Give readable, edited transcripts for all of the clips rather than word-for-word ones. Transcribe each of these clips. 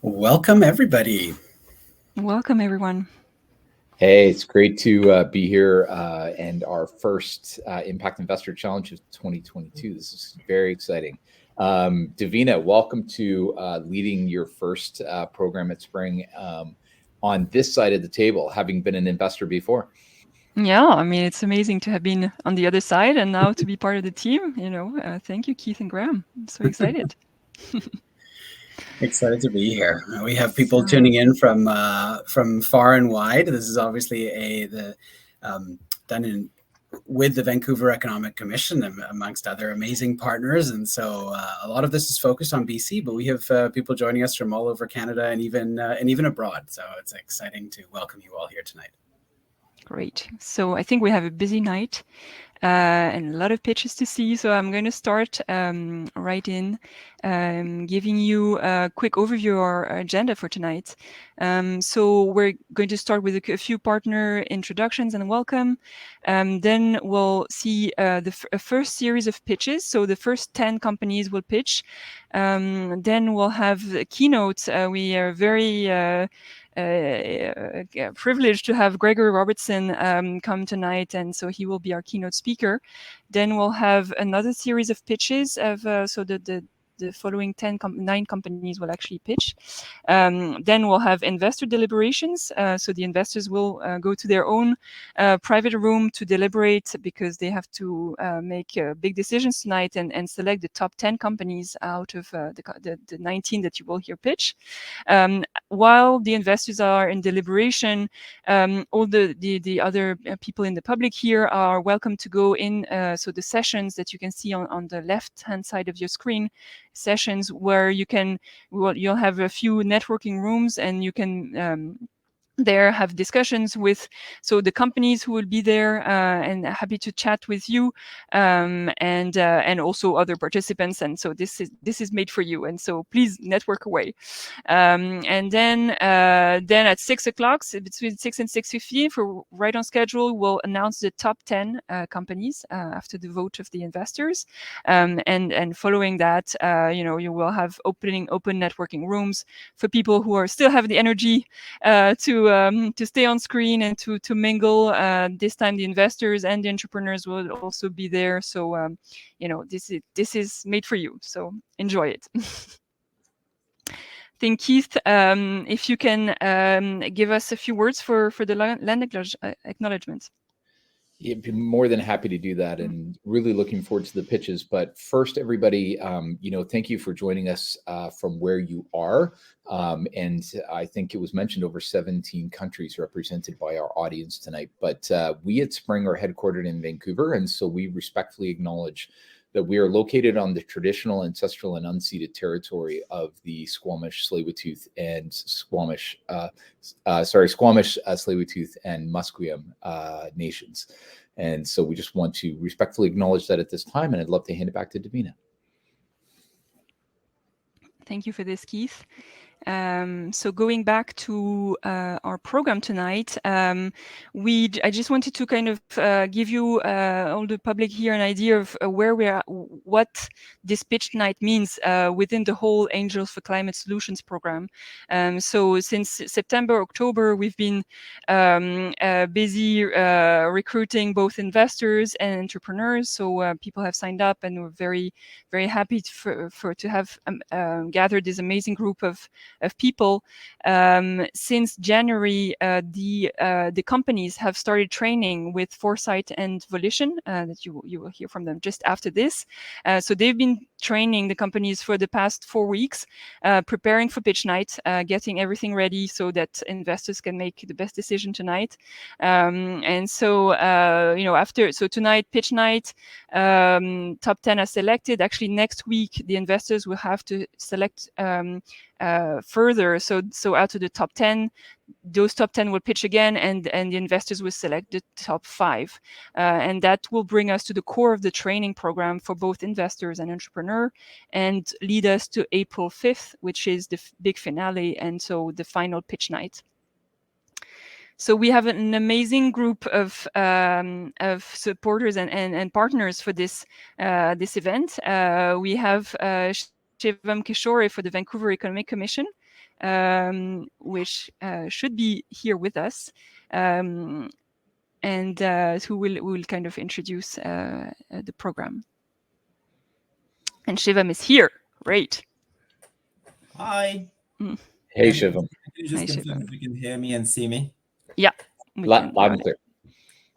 Welcome, everybody. Welcome, everyone. Hey, it's great to be here and our first Impact Investor Challenge of 2022. This is very exciting. Davina, welcome to leading your first program at Spring on this side of the table, having been an investor before. Yeah, I mean, it's amazing to have been on the other side and now to be part of the team. Thank you, Keith and Graham. I'm so excited. Excited to be here. We have people So- tuning in from far and wide. This is obviously done with the Vancouver Economic Commission, amongst other amazing partners. And so a lot of this is focused on BC, but we have people joining us from all over Canada and even abroad. So it's exciting to welcome you all here tonight. Great. So I think we have a busy night and a lot of pitches to see. So I'm going to start right in giving you a quick overview of our agenda for tonight. So we're going to start with a few partner introductions and welcome. Then we'll see the first series of pitches. So the first 10 companies will pitch. Then we'll have keynotes. We are very privileged to have Gregory Robertson come tonight, and so he will be our keynote speaker. Then we'll have another series of pitches of so the following 9 companies will actually pitch. Then we'll have investor deliberations. So the investors will go to their own private room to deliberate because they have to make big decisions tonight and select the top 10 companies out of the 19 that you will hear pitch. While the investors are in deliberation, all the other people in the public here are welcome to go in. So the sessions that you can see on the left-hand side of your screen, sessions where you'll have a few networking rooms and you can there have discussions with the companies who will be there and happy to chat with you and also other participants, and so this is made for you, and so please network away. And then at 6 o'clock, between 6 and 6:15, for right on schedule, we'll announce the top 10 companies after the vote of the investors, and following that you will have open networking rooms for people who are still have the energy to stay on screen and to mingle. This time the investors and the entrepreneurs will also be there. So this is made for you. So enjoy it. I think Keith, if you can give us a few words for the land acknowledgement. Yeah, be more than happy to do that, and really looking forward to the pitches. But first, everybody, thank you for joining us from where you are. And I think it was mentioned over 17 countries represented by our audience tonight. But we at Spring are headquartered in Vancouver, and so we respectfully acknowledge that we are located on the traditional, ancestral, and unceded territory of the Squamish, Tsleil-Waututh, and Squamish, Tsleil-Waututh, and Musqueam nations. And so we just want to respectfully acknowledge that at this time, and I'd love to hand it back to Davina. Thank you for this, Keith. So going back to our program tonight, I just wanted to kind of give you all the public here an idea of where we are, what this pitch night means within the whole Angels for Climate Solutions program. So since September, October, we've been busy recruiting both investors and entrepreneurs. So people have signed up, and we're very, very happy to have gathered this amazing group of people. Since January, the companies have started training with Foresight and Volition that you will hear from them just after this. So they've been training the companies for the past 4 weeks, preparing for pitch night, getting everything ready so that investors can make the best decision tonight. And so tonight pitch night, top 10 are selected. Actually, next week the investors will have to select further. So out of the top 10, those top 10 will pitch again, and the investors will select the top 5. And that will bring us to the core of the training program for both investors and entrepreneur, and lead us to April 5th, which is the big finale, and so the final pitch night. So we have an amazing group of supporters and partners for this event. We have Shivam Kishore for the Vancouver Economic Commission, which should be here with us, and who will kind of introduce the program. And Shivam is here. Great. Hi. Hey, Shivam. Can you just Hi, confirm Shivam. if you can hear me and see me? Yeah. Loud and clear.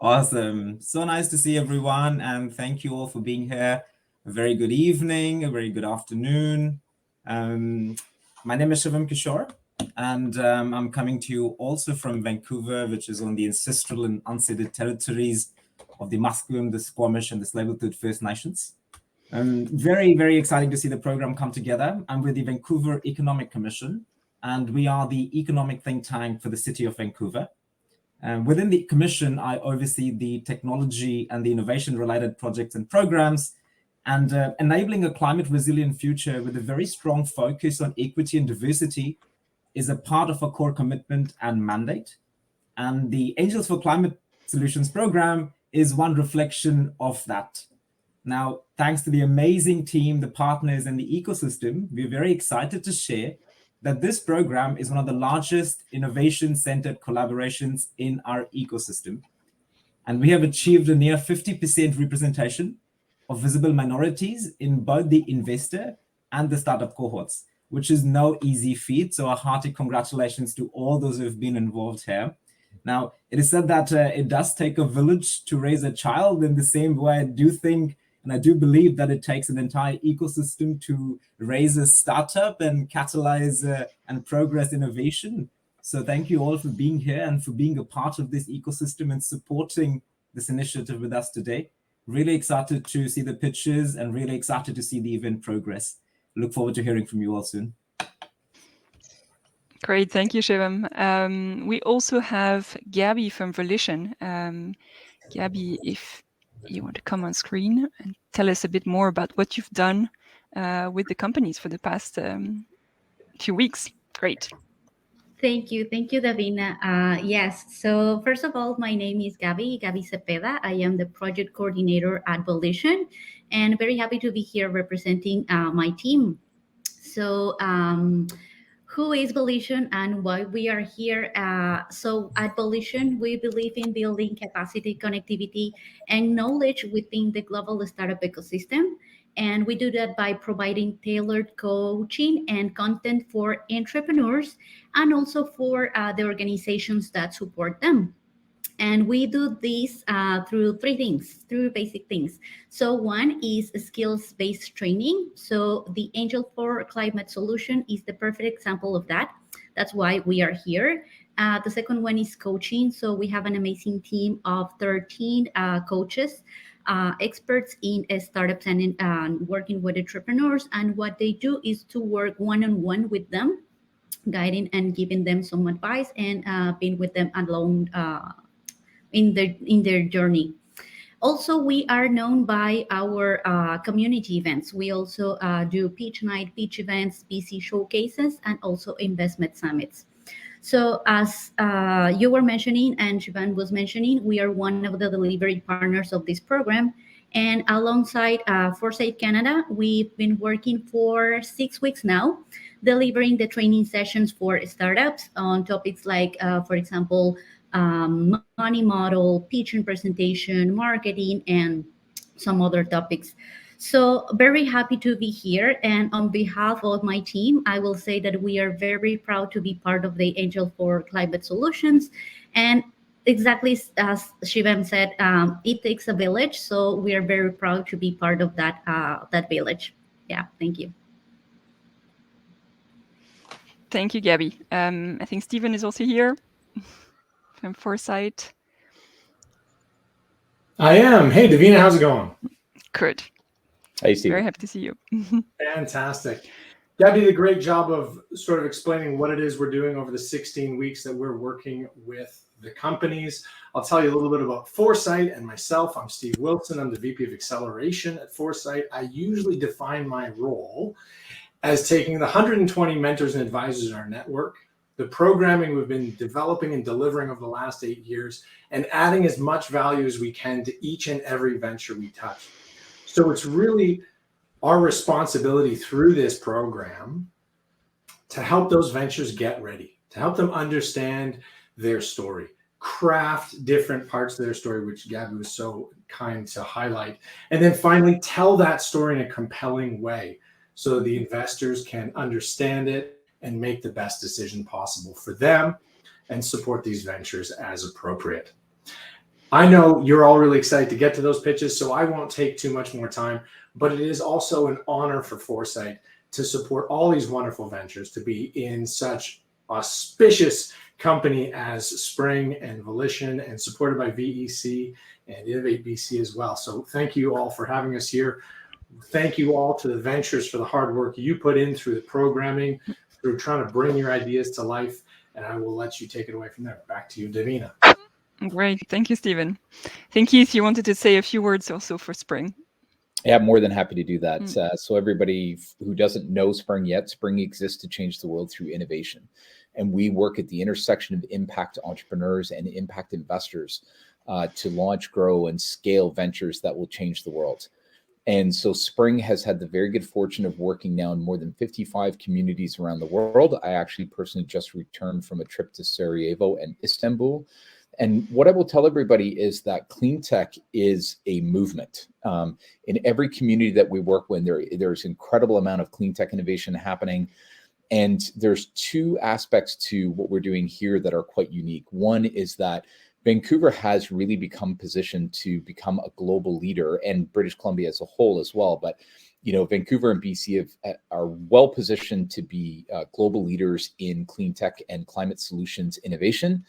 Awesome. So nice to see everyone, and thank you all for being here. A very good evening, a very good afternoon. My name is Shivam Kishore, and I'm coming to you also from Vancouver, which is on the ancestral and unceded territories of the Musqueam, the Squamish, and the Tsleil-Waututh First Nations. Very, very exciting to see the program come together. I'm with the Vancouver Economic Commission, and we are the economic think tank for the city of Vancouver. Within the commission, I oversee the technology and the innovation-related projects and programs, and enabling a climate resilient future with a very strong focus on equity and diversity is a part of our core commitment and mandate. And the Angels for Climate Solutions program is one reflection of that. Now, thanks to the amazing team, the partners, and the ecosystem, we're very excited to share that this program is one of the largest innovation-centered collaborations in our ecosystem. And we have achieved a near 50% representation of visible minorities in both the investor and the startup cohorts, which is no easy feat. So a hearty congratulations to all those who have been involved here. Now, it is said that it does take a village to raise a child. In the same way, I do think and I do believe that it takes an entire ecosystem to raise a startup and catalyze and progress innovation. So thank you all for being here and for being a part of this ecosystem and supporting this initiative with us today. Really excited to see the pitches and really excited to see the event progress. Look forward to hearing from you all soon. Great, thank you, Shivam. We also have Gabby from Volition. Gabby, if you want to come on screen and tell us a bit more about what you've done with the companies for the past few weeks. Great. Thank you, Davina. Yes, so first of all, my name is Gabby Cepeda. I am the project coordinator at Volition, and very happy to be here representing my team. So who is Volition and why we are here? So at Volition, we believe in building capacity, connectivity, and knowledge within the global startup ecosystem. And we do that by providing tailored coaching and content for entrepreneurs and also for the organizations that support them. And we do this through three basic things. So one is skills-based training. So the Angel for Climate Solution is the perfect example of that. That's why we are here. The second one is coaching. So we have an amazing team of 13 coaches, experts in startups and in working with entrepreneurs. And what they do is to work one-on-one with them, guiding and giving them some advice and being with them along in their journey. Also, we are known by our community events. We also do pitch night, pitch events, VC showcases, and also investment summits. So as you were mentioning and Shivam was mentioning, we are one of the delivery partners of this program. And alongside Foresight Canada, we've been working for 6 weeks now, delivering the training sessions for startups on topics like, for example, money model, pitch and presentation, marketing, and some other topics. So very happy to be here. And on behalf of my team, I will say that we are very proud to be part of the Angel for Climate Solutions. And exactly as Shivam said, it takes a village. So we are very proud to be part of that, that village. Yeah, thank you. Thank you, Gabby. I think Stephen is also here from Foresight. I am. Hey, Davina, how's it going? Good. Hey, Steve. Very happy to see you. Fantastic. Gabby did a great job of sort of explaining what it is we're doing over the 16 weeks that we're working with the companies. I'll tell you a little bit about Foresight and myself. I'm Steve Wilson. I'm the VP of Acceleration at Foresight. I usually define my role as taking the 120 mentors and advisors in our network, the programming we've been developing and delivering over the last 8 years, and adding as much value as we can to each and every venture we touch. So it's really our responsibility through this program to help those ventures get ready, to help them understand their story, craft different parts of their story, which Gabby was so kind to highlight, and then finally tell that story in a compelling way so the investors can understand it and make the best decision possible for them and support these ventures as appropriate. I know you're all really excited to get to those pitches, so I won't take too much more time, but it is also an honor for Foresight to support all these wonderful ventures, to be in such auspicious company as Spring and Volition, and supported by VEC and Innovate BC as well. So thank you all for having us here. Thank you all to the ventures for the hard work you put in through the programming, through trying to bring your ideas to life. And I will let you take it away from there. Back to you, Davina. Great. Thank you, Stephen. Thank you. If you wanted to say a few words also for Spring. Yeah, I'm more than happy to do that. So everybody who doesn't know Spring yet, Spring exists to change the world through innovation. And we work at the intersection of impact entrepreneurs and impact investors to launch, grow, and scale ventures that will change the world. And so Spring has had the very good fortune of working now in more than 55 communities around the world. I actually personally just returned from a trip to Sarajevo and Istanbul. And what I will tell everybody is that clean tech is a movement. In every community that we work with, there's incredible amount of clean tech innovation happening. And there's two aspects to what we're doing here that are quite unique. One is that Vancouver has really become positioned to become a global leader, and British Columbia as a whole as well. But Vancouver and BC are well positioned to be global leaders in clean tech and climate solutions innovation.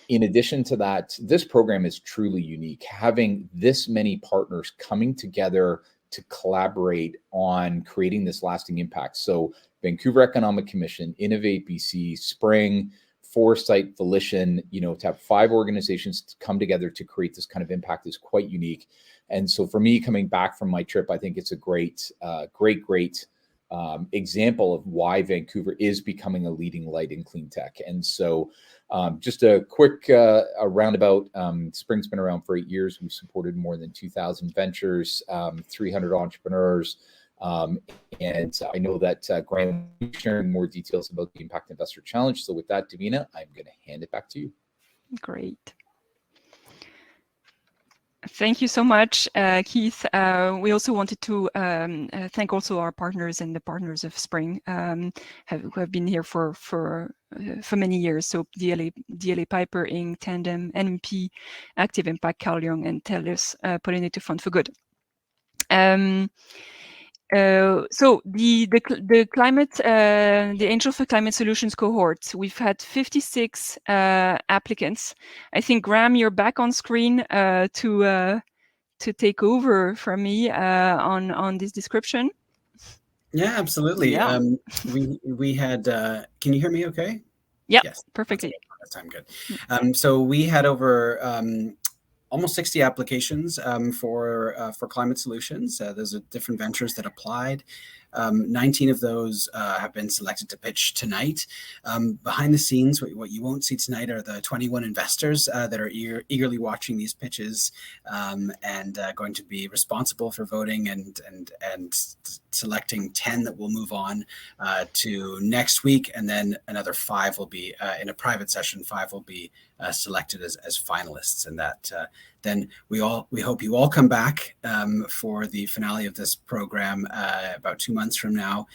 In addition to that, this program is truly unique. Having this many partners coming together to collaborate on creating this lasting impact. So Vancouver Economic Commission, Innovate BC, Spring, Foresight, Volition, to have 5 organizations to come together to create this kind of impact is quite unique. And so for me, coming back from my trip, I think it's a great example of why Vancouver is becoming a leading light in clean tech. And so just a quick roundabout, Spring's been around for 8 years. We've supported more than 2,000 ventures, 300 entrepreneurs. And I know that Graham will be sharing more details about the Impact Investor Challenge. So with that, Davina, I'm going to hand it back to you. Great. Thank you so much, Keith. We also wanted to thank also our partners and the partners of Spring who have been here for many years. So DLA Piper, Inc., Tandem, NMP, Active Impact, Carl Jung, and TELUS, Pollinator Fund for Good. So the climate, the Angel for Climate Solutions cohort, we've had 56 applicants. I think Graham, you're back on screen to take over from me on this description. Yeah, absolutely. Yeah. We had. Can you hear me? Okay. Yeah. Yes. Perfectly. That's I'm good. So we had over almost 60 applications for climate solutions. Those are different ventures that applied. 19 of those have been selected to pitch tonight. Behind the scenes, what you won't see tonight are the 21 investors that are eagerly watching these pitches and going to be responsible for voting and selecting 10 that will move on to next week, and then another 5 will be in a private session. 5 will be selected as finalists, and that then we hope you all come back for the finale of this program about 2 months from now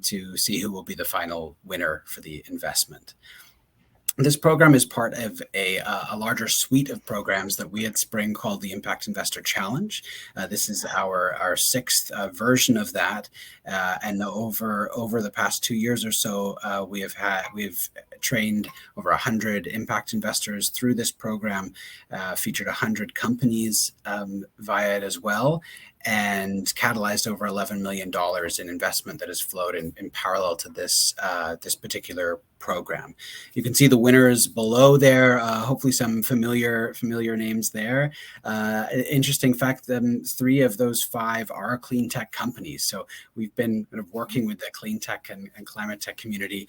to see who will be the final winner for the investment. This program is part of a larger suite of programs that we at Spring call the Impact Investor Challenge. This is our 6th version of that, and over the past 2 years or so, we've trained over 100 impact investors through this program, featured 100 companies via it as well, and catalyzed over $11 million in investment that has flowed in parallel to this particular program. You can see the winners below there. Hopefully, some familiar names there. Interesting fact: 3 of those 5 are clean tech companies. So we've been kind of working with the clean tech and climate tech community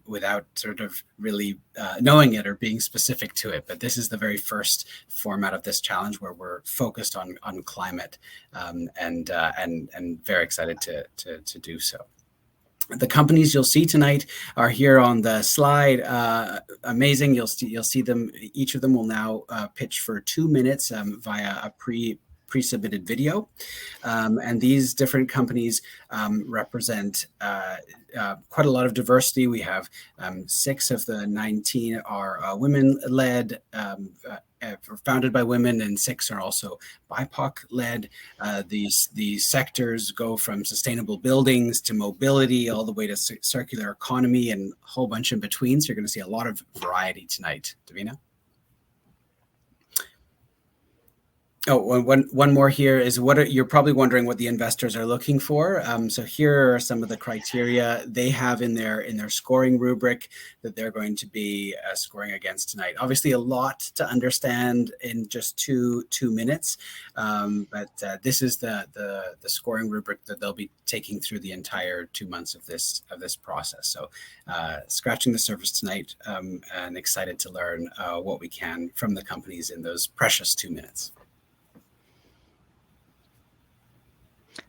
without sort of really knowing it or being specific to it. But this is the very first format of this challenge where we're focused on climate. And very excited to do so. The companies you'll see tonight are here on the slide. Amazing. You'll see them. Each of them will now pitch for 2 minutes via a pre-submitted video. And these different companies represent quite a lot of diversity. We have 6 of the 19 are women-led, founded by women, and 6 are also BIPOC-led. These sectors go from sustainable buildings to mobility, all the way to circular economy, and a whole bunch in between. So you're going to see a lot of variety tonight. Davina? Oh, one more here is you're probably wondering what the investors are looking for. So here are some of the criteria they have in their scoring rubric that they're going to be scoring against tonight. Obviously, a lot to understand in just two minutes, but this is the scoring rubric that they'll be taking through the entire 2 months of this process. So, scratching the surface tonight, and excited to learn what we can from the companies in those precious 2 minutes.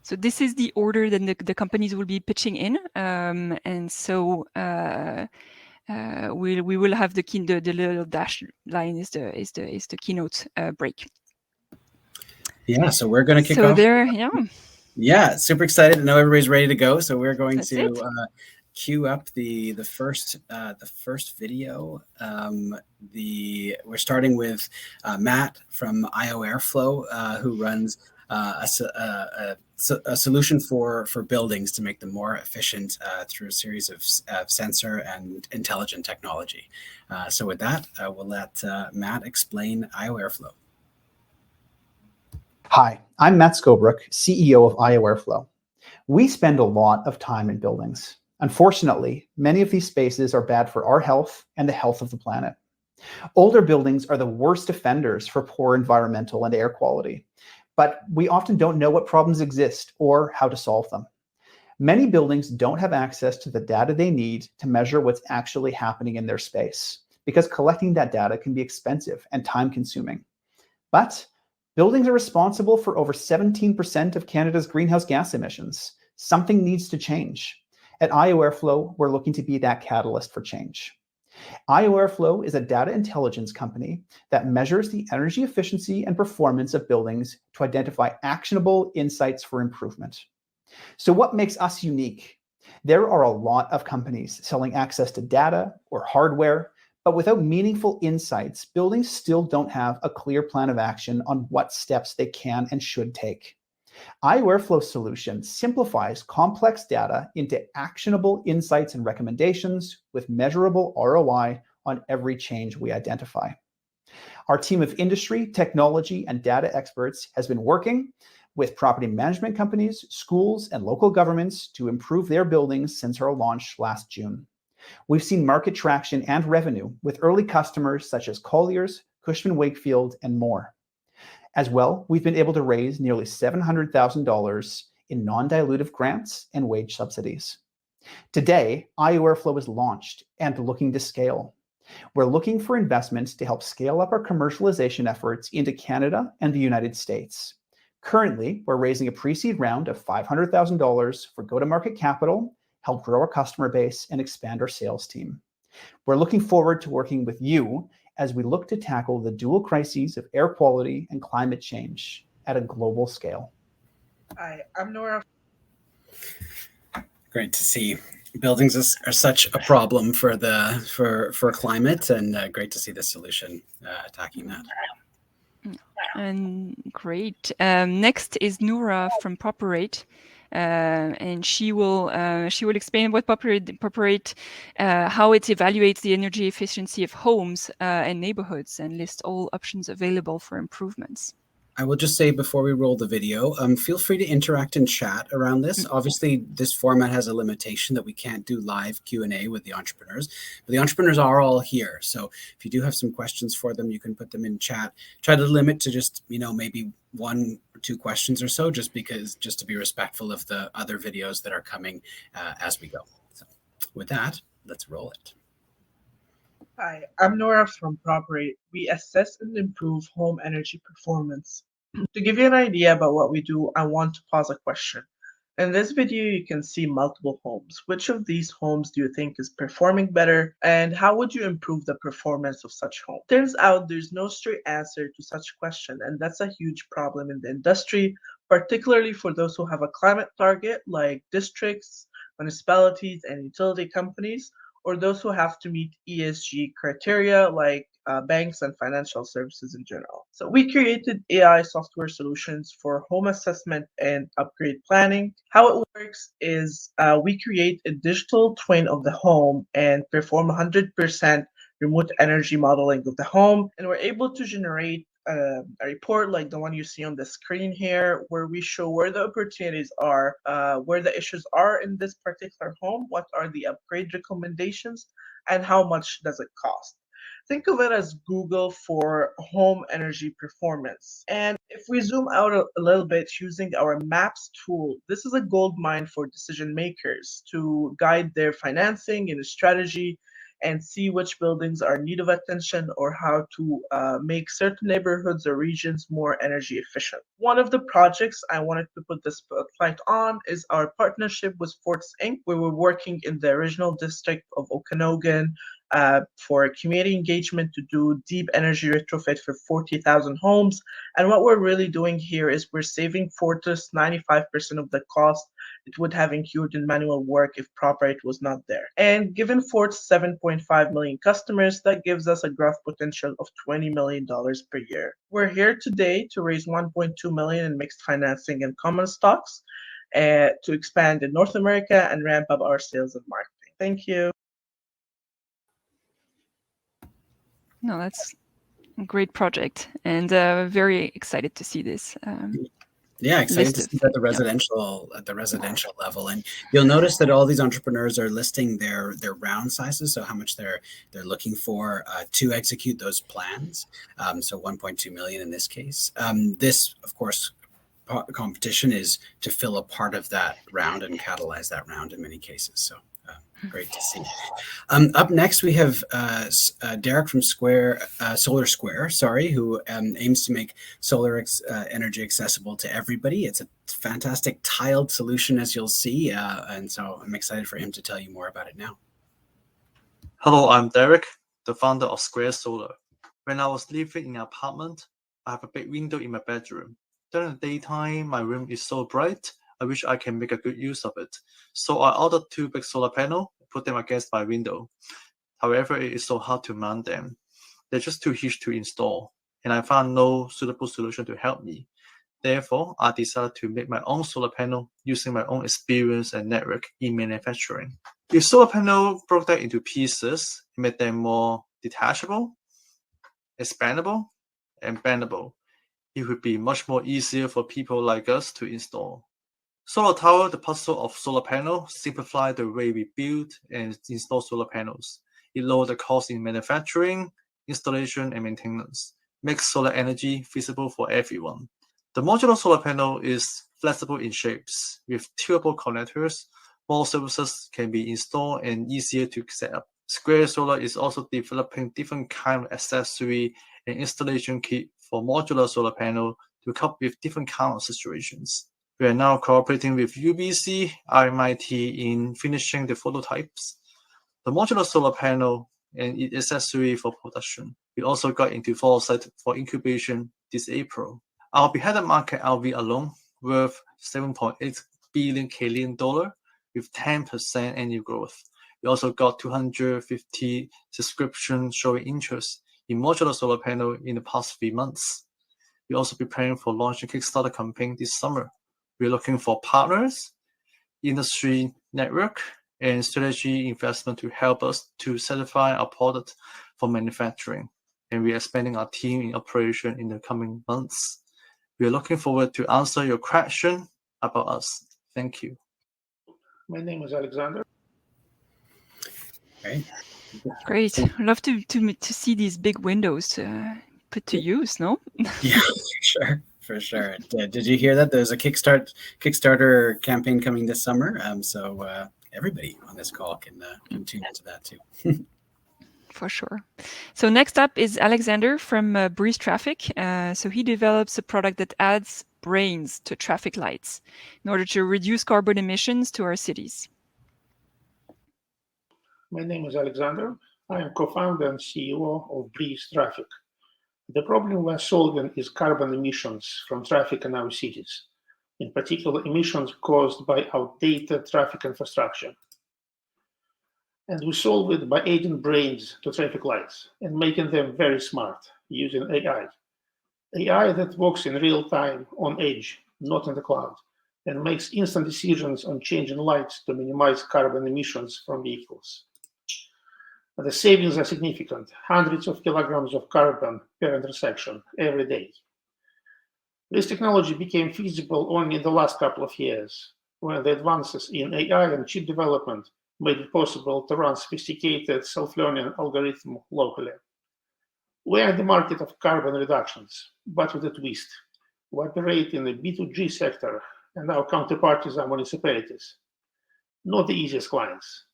So this is the order that the companies will be pitching in, and so we will have the little dash line is the keynote break. Yeah, so we're going to kick off. So there, yeah, super excited. I know everybody's ready to go, so we're going That's to queue up the first video. We're starting with Matt from IO Airflow, who runs a solution for buildings to make them more efficient through a series of sensor and intelligent technology. So with that, we'll let Matt explain IO Airflow. Hi, I'm Matt Scobrook, CEO of IO Airflow. We spend a lot of time in buildings. Unfortunately, many of these spaces are bad for our health and the health of the planet. Older buildings are the worst offenders for poor environmental and air quality, but we often don't know what problems exist or how to solve them. Many buildings don't have access to the data they need to measure what's actually happening in their space, because collecting that data can be expensive and time-consuming. But buildings are responsible for over 17% of Canada's greenhouse gas emissions. Something needs to change. At IO Airflow, we're looking to be that catalyst for change. IO Airflow is a data intelligence company that measures the energy efficiency and performance of buildings to identify actionable insights for improvement. So what makes us unique? There are a lot of companies selling access to data or hardware, but without meaningful insights, buildings still don't have a clear plan of action on what steps they can and should take. IO Airflow solution simplifies complex data into actionable insights and recommendations with measurable ROI on every change we identify. Our team of industry, technology, and data experts has been working with property management companies, schools, and local governments to improve their buildings since our launch last June. We've seen market traction and revenue with early customers such as Colliers, Cushman Wakefield, and more. As well, we've been able to raise nearly $700,000 in non-dilutive grants and wage subsidies. Today, IO Airflow is launched and looking to scale. We're looking for investments to help scale up our commercialization efforts into Canada and the United States. Currently, we're raising a pre-seed round of $500,000 for go-to-market capital, help grow our customer base, and expand our sales team. We're looking forward to working with you as we look to tackle the dual crises of air quality and climate change at a global scale. Hi, I'm Nora. Great to see. Buildings are such a problem for climate, and great to see the solution attacking that. And great. Next is Nora from Properate. And she will explain what Properate how it evaluates the energy efficiency of homes and neighborhoods and list all options available for improvements. I will just say before we roll the video, feel free to interact and chat around this. Obviously, this format has a limitation that we can't do live Q&A with the entrepreneurs, but the entrepreneurs are all here. So if you do have some questions for them, you can put them in chat. Try to limit to just, maybe 1 or 2 questions or so, just to be respectful of the other videos that are coming as we go. So with that, let's roll it. Hi, I'm Nora from Properate. We assess and improve home energy performance. To give you an idea about what we do, I want to pose a question. In this video, you can see multiple homes. Which of these homes do you think is performing better, and how would you improve the performance of such home? Turns out there's no straight answer to such question, and that's a huge problem in the industry, particularly for those who have a climate target like districts, municipalities, and utility companies, or those who have to meet ESG criteria like banks and financial services in general. So we created AI software solutions for home assessment and upgrade planning. How it works is we create a digital twin of the home and perform 100% remote energy modeling of the home, and we're able to generate a report like the one you see on the screen here, where we show where the opportunities are, where the issues are in this particular home, what are the upgrade recommendations, and how much does it cost. Think of it as Google for home energy performance. And if we zoom out a little bit using our Maps tool, this is a gold mine for decision makers to guide their financing and strategy and see which buildings are in need of attention or how to make certain neighborhoods or regions more energy efficient. One of the projects I wanted to put the spotlight on is our partnership with Forts Inc., where we're working in the original district of Okanogan for community engagement to do deep energy retrofit for 40,000 homes. And what we're really doing here is we're saving Fortis 95% of the cost it would have incurred in manual work if PropRight was not there. And given Fort's 7.5 million customers, that gives us a growth potential of $20 million per year. We're here today to raise 1.2 million in mixed financing and common stocks to expand in North America and ramp up our sales and marketing. Thank you. No, that's a great project, and very excited to see this. Yeah, exciting to see that at the residential level, and you'll notice that all these entrepreneurs are listing their round sizes, so how much they're looking for to execute those plans. So 1.2 million in this case. This, of course, competition is to fill a part of that round and catalyze that round in many cases. So. Great to see. Up next, we have Derek from Solar Square, who aims to make solar energy accessible to everybody. It's a fantastic tiled solution, as you'll see, and so I'm excited for him to tell you more about it now. Hello, I'm Derek, the founder of Square Solar. When I was living in an apartment, I have a big window in my bedroom. During the daytime, my room is so bright, I wish I can make a good use of it. So I ordered 2 big solar panels, put them against my window. However, it is so hard to mount them. They're just too huge to install, and I found no suitable solution to help me. Therefore, I decided to make my own solar panel using my own experience and network in manufacturing. If solar panel broke down into pieces, it made them more detachable, expandable, and bendable. It would be much more easier for people like us to install. Solar Tower, the puzzle of solar panel, simplify the way we build and install solar panels. It lowers the cost in manufacturing, installation, and maintenance, makes solar energy feasible for everyone. The modular solar panel is flexible in shapes. With tunable connectors, more services can be installed and easier to set up. Square Solar is also developing different kind of accessory and installation kit for modular solar panel to cope with different kind of situations. We are now cooperating with UBC, RMIT in finishing the prototypes, the modular solar panel, and its accessory for production. We also got into Foresight for incubation this April. Our beheaded market LV alone worth 7.8 billion Canadian dollar with 10% annual growth. We also got 250 subscriptions showing interest in modular solar panel in the past 3 months. We'll also be preparing for launching Kickstarter campaign this summer. We're looking for partners, industry network, and strategy investment to help us to certify our product for manufacturing. And we're expanding our team in operation in the coming months. We're looking forward to answer your question about us. Thank you. My name is Alexander. Great. I'd love to see these big windows put to use, no? Yeah, for sure. Did you hear that? There's a Kickstarter campaign coming this summer. So everybody on this call can tune into that too. For sure. So next up is Alexander from Breeze Traffic. So he develops a product that adds brains to traffic lights in order to reduce carbon emissions to our cities? My name is Alexander. I am co-founder and CEO of Breeze Traffic. The problem we're solving is carbon emissions from traffic in our cities, in particular emissions caused by outdated traffic infrastructure. And we solve it by adding brains to traffic lights and making them very smart using AI. AI that works in real time on edge, not in the cloud, and makes instant decisions on changing lights to minimize carbon emissions from vehicles. The savings are significant, hundreds of kilograms of carbon per intersection every day. This technology became feasible only in the last couple of years, when the advances in AI and chip development made it possible to run sophisticated self-learning algorithms locally. We're in the market of carbon reductions, but with a twist. We operate in the B2G sector, and our counterparties are municipalities. Not the easiest clients,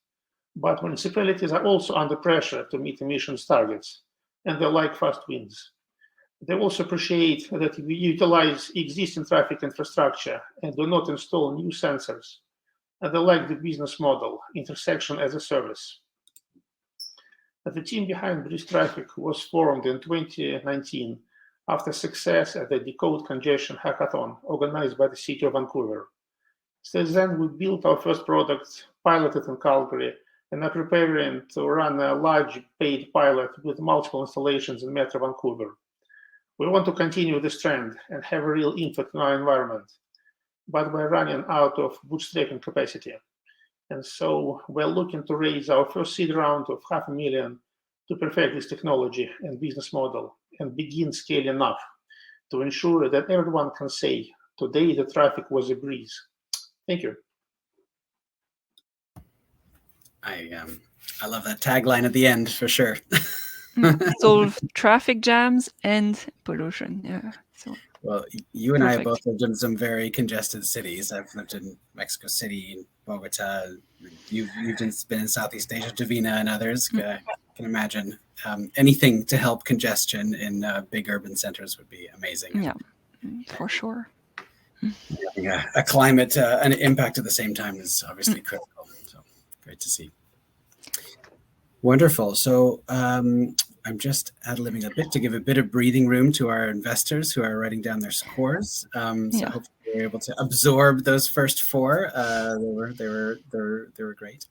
but municipalities are also under pressure to meet emissions targets, and they like fast wins. They also appreciate that we utilize existing traffic infrastructure and do not install new sensors. And they like the business model, intersection as a service. The team behind Breeze Traffic was formed in 2019 after success at the Decode Congestion Hackathon organized by the City of Vancouver. Since then, we built our first product, piloted in Calgary, and are preparing to run a large paid pilot with multiple installations in Metro Vancouver. We want to continue this trend and have a real impact on our environment, but we're running out of bootstrapping capacity. And so we're looking to raise our first seed round of $500,000 to perfect this technology and business model and begin scaling up to ensure that everyone can say, today the traffic was a breeze. Thank you. I love that tagline at the end for sure. Solve traffic jams and pollution. Yeah. So well, you and I perfect. both lived in some very congested cities. I've lived in Mexico City, Bogota. You've been in Southeast Asia, Davina, and others. I can imagine anything to help congestion in big urban centers would be amazing. Yeah, for sure. Having a climate an impact at the same time is obviously critical. So great to see. Wonderful. So I'm just ad-libbing a bit to give a bit of breathing room to our investors who are writing down their scores. So hopefully we're able to absorb those first four. They were great.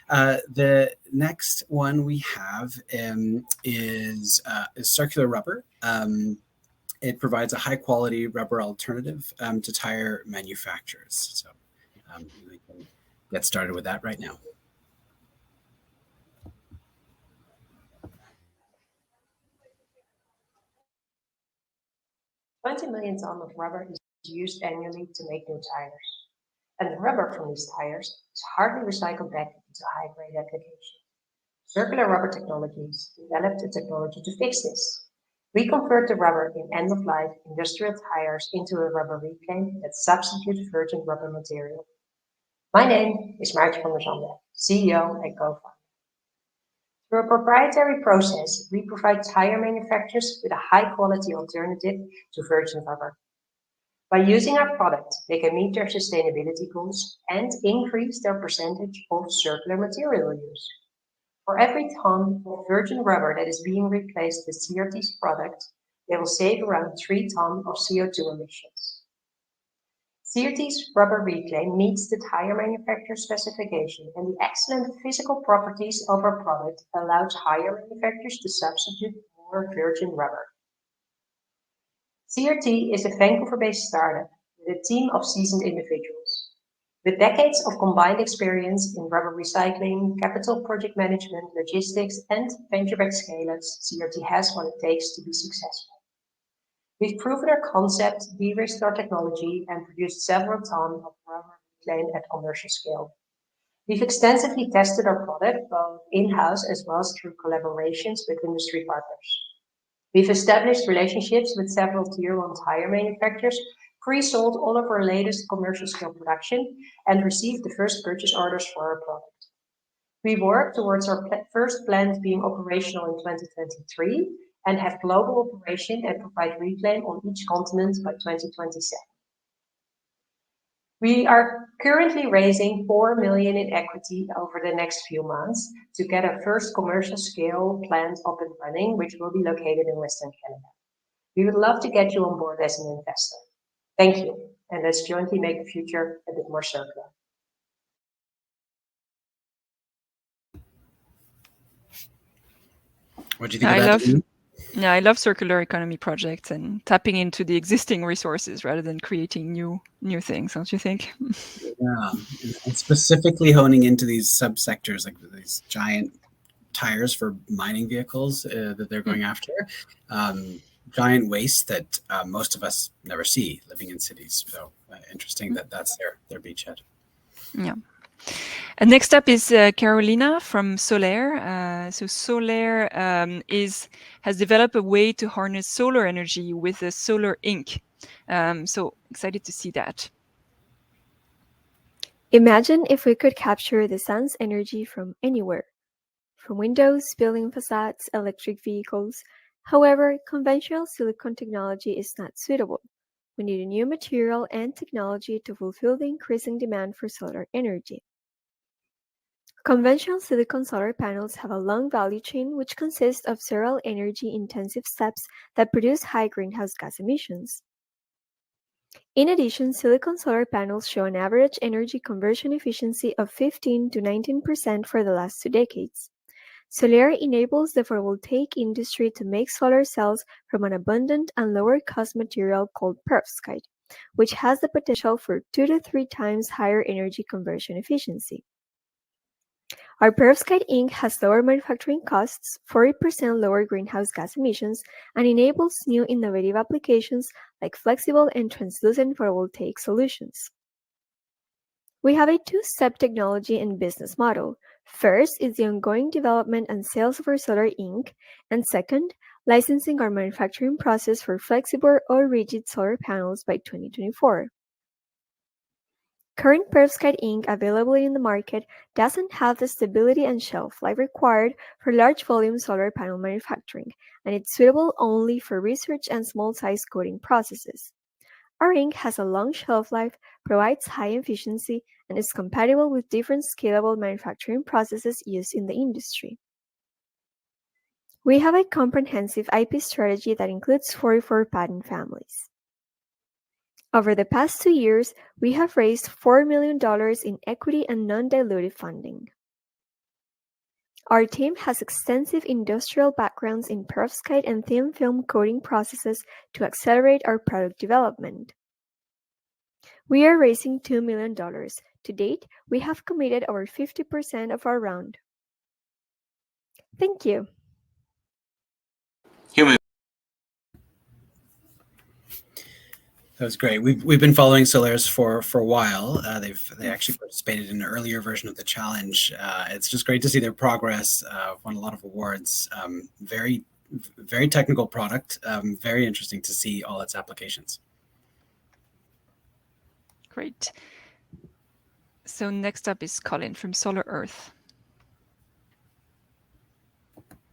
The next one we have is circular rubber. It provides a high quality rubber alternative to tire manufacturers. So we can get started with that right now. 20 million tons of rubber is used annually to make new tires. And the rubber from these tires is hardly recycled back into high-grade application. Circular Rubber Technologies developed a technology to fix this. We convert the rubber in end-of-life industrial tires into a rubber reclaim that substitutes virgin rubber material. My name is Maartje van der Zande, CEO and co-founder. Through a proprietary process, we provide tire manufacturers with a high-quality alternative to virgin rubber. By using our product, they can meet their sustainability goals and increase their percentage of circular material use. For every ton of virgin rubber that is being replaced with CRT's product, they will save around 3 tons of CO2 emissions. CRT's rubber reclaim meets the tire manufacturer specification, and the excellent physical properties of our product allow tire manufacturers to substitute more virgin rubber. CRT is a Vancouver-based startup with a team of seasoned individuals. With decades of combined experience in rubber recycling, capital project management, logistics, and venture-backed scale-ups, CRT has what it takes to be successful. We've proven our concept, de-risked our technology, and produced several tons of rubber reclaim at commercial scale. We've extensively tested our product, both in-house as well as through collaborations with industry partners. We've established relationships with several tier 1 tire manufacturers, pre-sold all of our latest commercial scale production, and received the first purchase orders for our product. We work towards our first plant being operational in 2023, and have global operation and provide reclaim on each continent by 2027. We are currently raising 4 million in equity over the next few months to get our first commercial scale plant up and running, which will be located in Western Canada. We would love to get you on board as an investor. Thank you, and let's jointly make the future a bit more circular. What do you think of that? I love circular economy projects and tapping into the existing resources rather than creating new things, don't you think? Yeah, and specifically honing into these subsectors, like these giant tires for mining vehicles that they're going after. Giant waste that most of us never see living in cities. So interesting that that's their beachhead. Yeah. And next up is Carolina from Solaire. So Solaire has developed a way to harness solar energy with a solar ink. So excited to see that. Imagine if we could capture the sun's energy from anywhere, from windows, building facades, electric vehicles. However, conventional silicon technology is not suitable. We need a new material and technology to fulfill the increasing demand for solar energy. Conventional silicon solar panels have a long value chain which consists of several energy-intensive steps that produce high greenhouse gas emissions. In addition, silicon solar panels show an average energy conversion efficiency of 15 to 19% for the last 2 decades. Solaire enables the photovoltaic industry to make solar cells from an abundant and lower-cost material called perovskite, which has the potential for 2 to 3 times higher energy conversion efficiency. Our perovskite ink has lower manufacturing costs, 40% lower greenhouse gas emissions, and enables new innovative applications like flexible and translucent photovoltaic solutions. We have a two-step technology and business model. First is the ongoing development and sales of our solar ink, and second, licensing our manufacturing process for flexible or rigid solar panels by 2024. Current perovskite ink available in the market doesn't have the stability and shelf life required for large volume solar panel manufacturing, and it's suitable only for research and small-size coating processes. Our ink has a long shelf life, provides high efficiency, and is compatible with different scalable manufacturing processes used in the industry. We have a comprehensive IP strategy that includes 44 patent families. Over the past 2 years, we have raised $4 million in equity and non-dilutive funding. Our team has extensive industrial backgrounds in perovskite and thin film coating processes to accelerate our product development. We are raising $2 million. To date, we have committed over 50% of our round. Thank you. That was great. We've been following Solaire's for a while. They actually participated in an earlier version of the challenge. It's just great to see their progress. Won a lot of awards. Very technical product. Very interesting to see all its applications. Great. So next up is Colin from Solar Earth.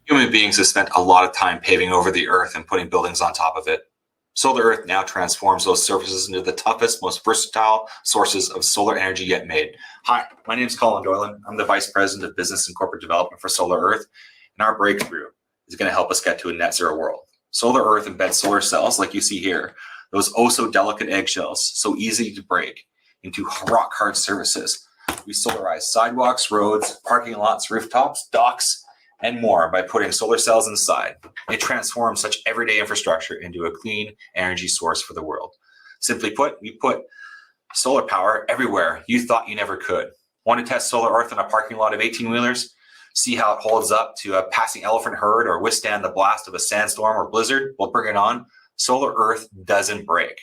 Human beings have spent a lot of time paving over the earth and putting buildings on top of it. Solar Earth now transforms those surfaces into the toughest, most versatile sources of solar energy yet made. Hi, my name is Colin Doylan. I'm the Vice President of Business and Corporate Development for Solar Earth, and our breakthrough is going to help us get to a net zero world. Solar Earth embeds solar cells, like you see here, those oh so delicate eggshells, so easy to break, into rock-hard surfaces. We solarize sidewalks, roads, parking lots, rooftops, docks, and more by putting solar cells inside. It transforms such everyday infrastructure into a clean energy source for the world. Simply put, we put solar power everywhere you thought you never could. Want to test Solar Earth on a parking lot of 18-wheelers? See how it holds up to a passing elephant herd or withstand the blast of a sandstorm or blizzard? Well, bring it on. Solar Earth doesn't break.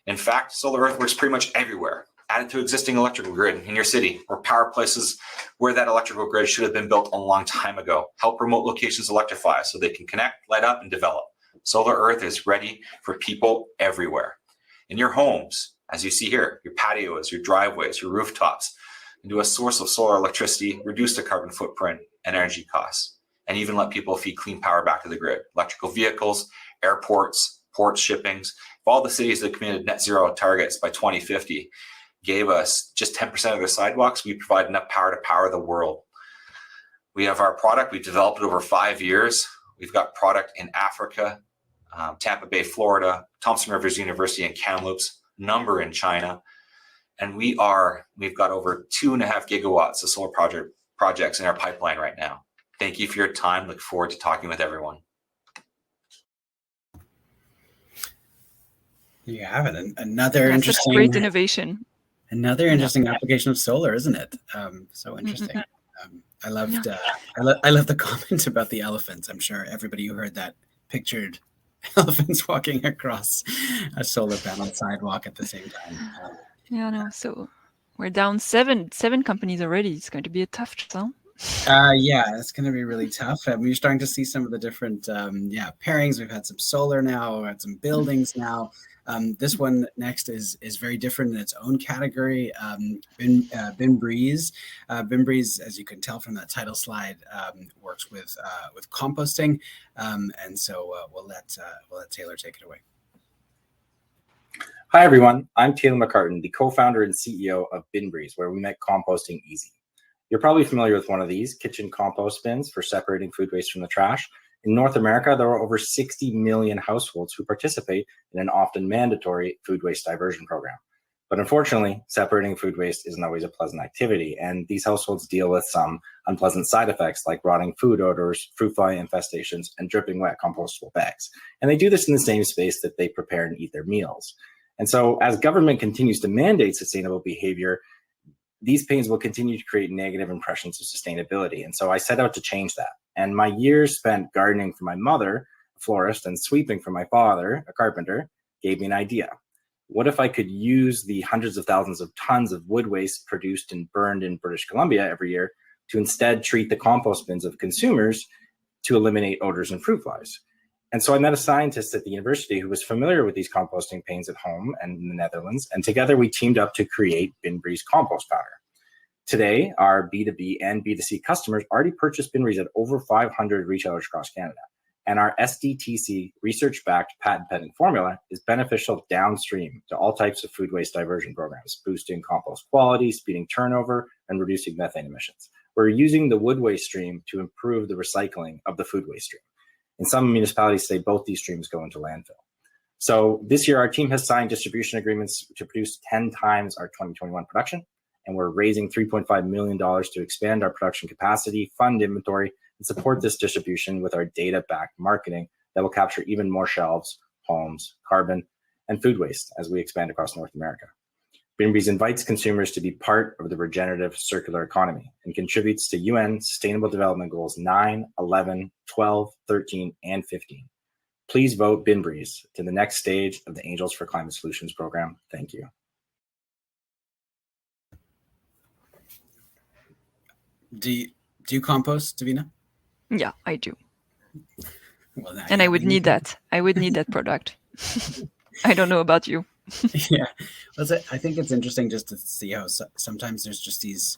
In fact, Solar Earth works pretty much everywhere. Add it to existing electrical grid in your city or power places where that electrical grid should have been built a long time ago. Help remote locations electrify so they can connect, light up, and develop. Solar Earth is ready for people everywhere. In your homes, as you see here, your patios, your driveways, your rooftops, into a source of solar electricity, reduce the carbon footprint and energy costs. and even let people feed clean power back to the grid. Electrical vehicles, airports, ports, shippings. If all the cities that committed net zero targets by 2050 gave us just 10% of their sidewalks, we provide enough power to power the world. We have our product. We've developed it over 5 years. We've got product in Africa, Tampa Bay, Florida, Thompson Rivers University in Kamloops, number in China. And we've got over 2.5 gigawatts of solar projects in our pipeline right now. Thank you for your time. Look forward to talking with everyone. You have it. Another That's interesting, a great innovation. Another interesting application of solar, isn't it? So interesting. I loved the comment about the elephants. I'm sure everybody who heard that pictured elephants walking across a solar panel sidewalk at the same time. Yeah, no. So we're down seven companies already. It's going to be a tough sell. Yeah, it's going to be really tough. We're starting to see some of the different pairings. We've had some solar now. We've had some buildings now. This one next is very different in its own category. BinBreeze. BinBreeze, as you can tell from that title slide, works with composting, and so we'll let Taylor take it away. Hi everyone, I'm Taylor McCartan, the co-founder and CEO of BinBreeze, where we make composting easy. You're probably familiar with one of these kitchen compost bins for separating food waste from the trash. In North America, there are over 60 million households who participate in an often mandatory food waste diversion program. But unfortunately, separating food waste isn't always a pleasant activity, and these households deal with some unpleasant side effects like rotting food odors, fruit fly infestations, and dripping wet compostable bags. And they do this in the same space that they prepare and eat their meals. And so as government continues to mandate sustainable behavior, these pains will continue to create negative impressions of sustainability. And so I set out to change that. And my years spent gardening for my mother, a florist, and sweeping for my father, a carpenter, gave me an idea. What if I could use the hundreds of thousands of tons of wood waste produced and burned in British Columbia every year to instead treat the compost bins of consumers to eliminate odors and fruit flies? And so I met a scientist at the university who was familiar with these composting pains at home and in the Netherlands, and together we teamed up to create BinBreeze compost powder. Today, our B2B and B2C customers already purchase BinBreeze at over 500 retailers across Canada. And our SDTC research-backed patent-pending formula is beneficial downstream to all types of food waste diversion programs, boosting compost quality, speeding turnover, and reducing methane emissions. We're using the wood waste stream to improve the recycling of the food waste stream. In some municipalities say both these streams go into landfill. So this year, our team has signed distribution agreements to produce 10 times our 2021 production. And we're raising $3.5 million to expand our production capacity, fund inventory, and support this distribution with our data-backed marketing that will capture even more shelves, homes, carbon, and food waste as we expand across North America. BinBreeze invites consumers to be part of the regenerative circular economy and contributes to UN Sustainable Development Goals 9, 11, 12, 13, and 15. Please vote BinBreeze to the next stage of the Angels for Climate Solutions program. Thank you. Do you compost, Davina? Yeah, I do. Well, and I would need that. I would need that product. I don't know about you. Yeah, well, I think it's interesting just to see how sometimes there's just these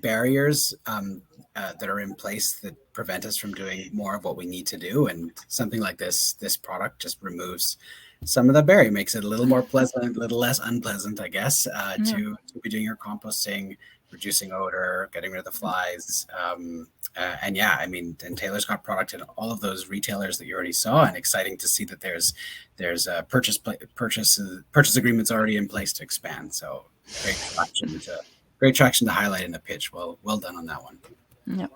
barriers that are in place that prevent us from doing more of what we need to do, and something like this product just removes some of that barrier, makes it a little more pleasant, a little less unpleasant, I guess, to be doing your composting, reducing odor, getting rid of the flies. And yeah, I mean, and Taylor's got product in all of those retailers that you already saw, and exciting to see that there's purchase agreements already in place to expand. So great traction to highlight in the pitch. Well done on that one. Yeah.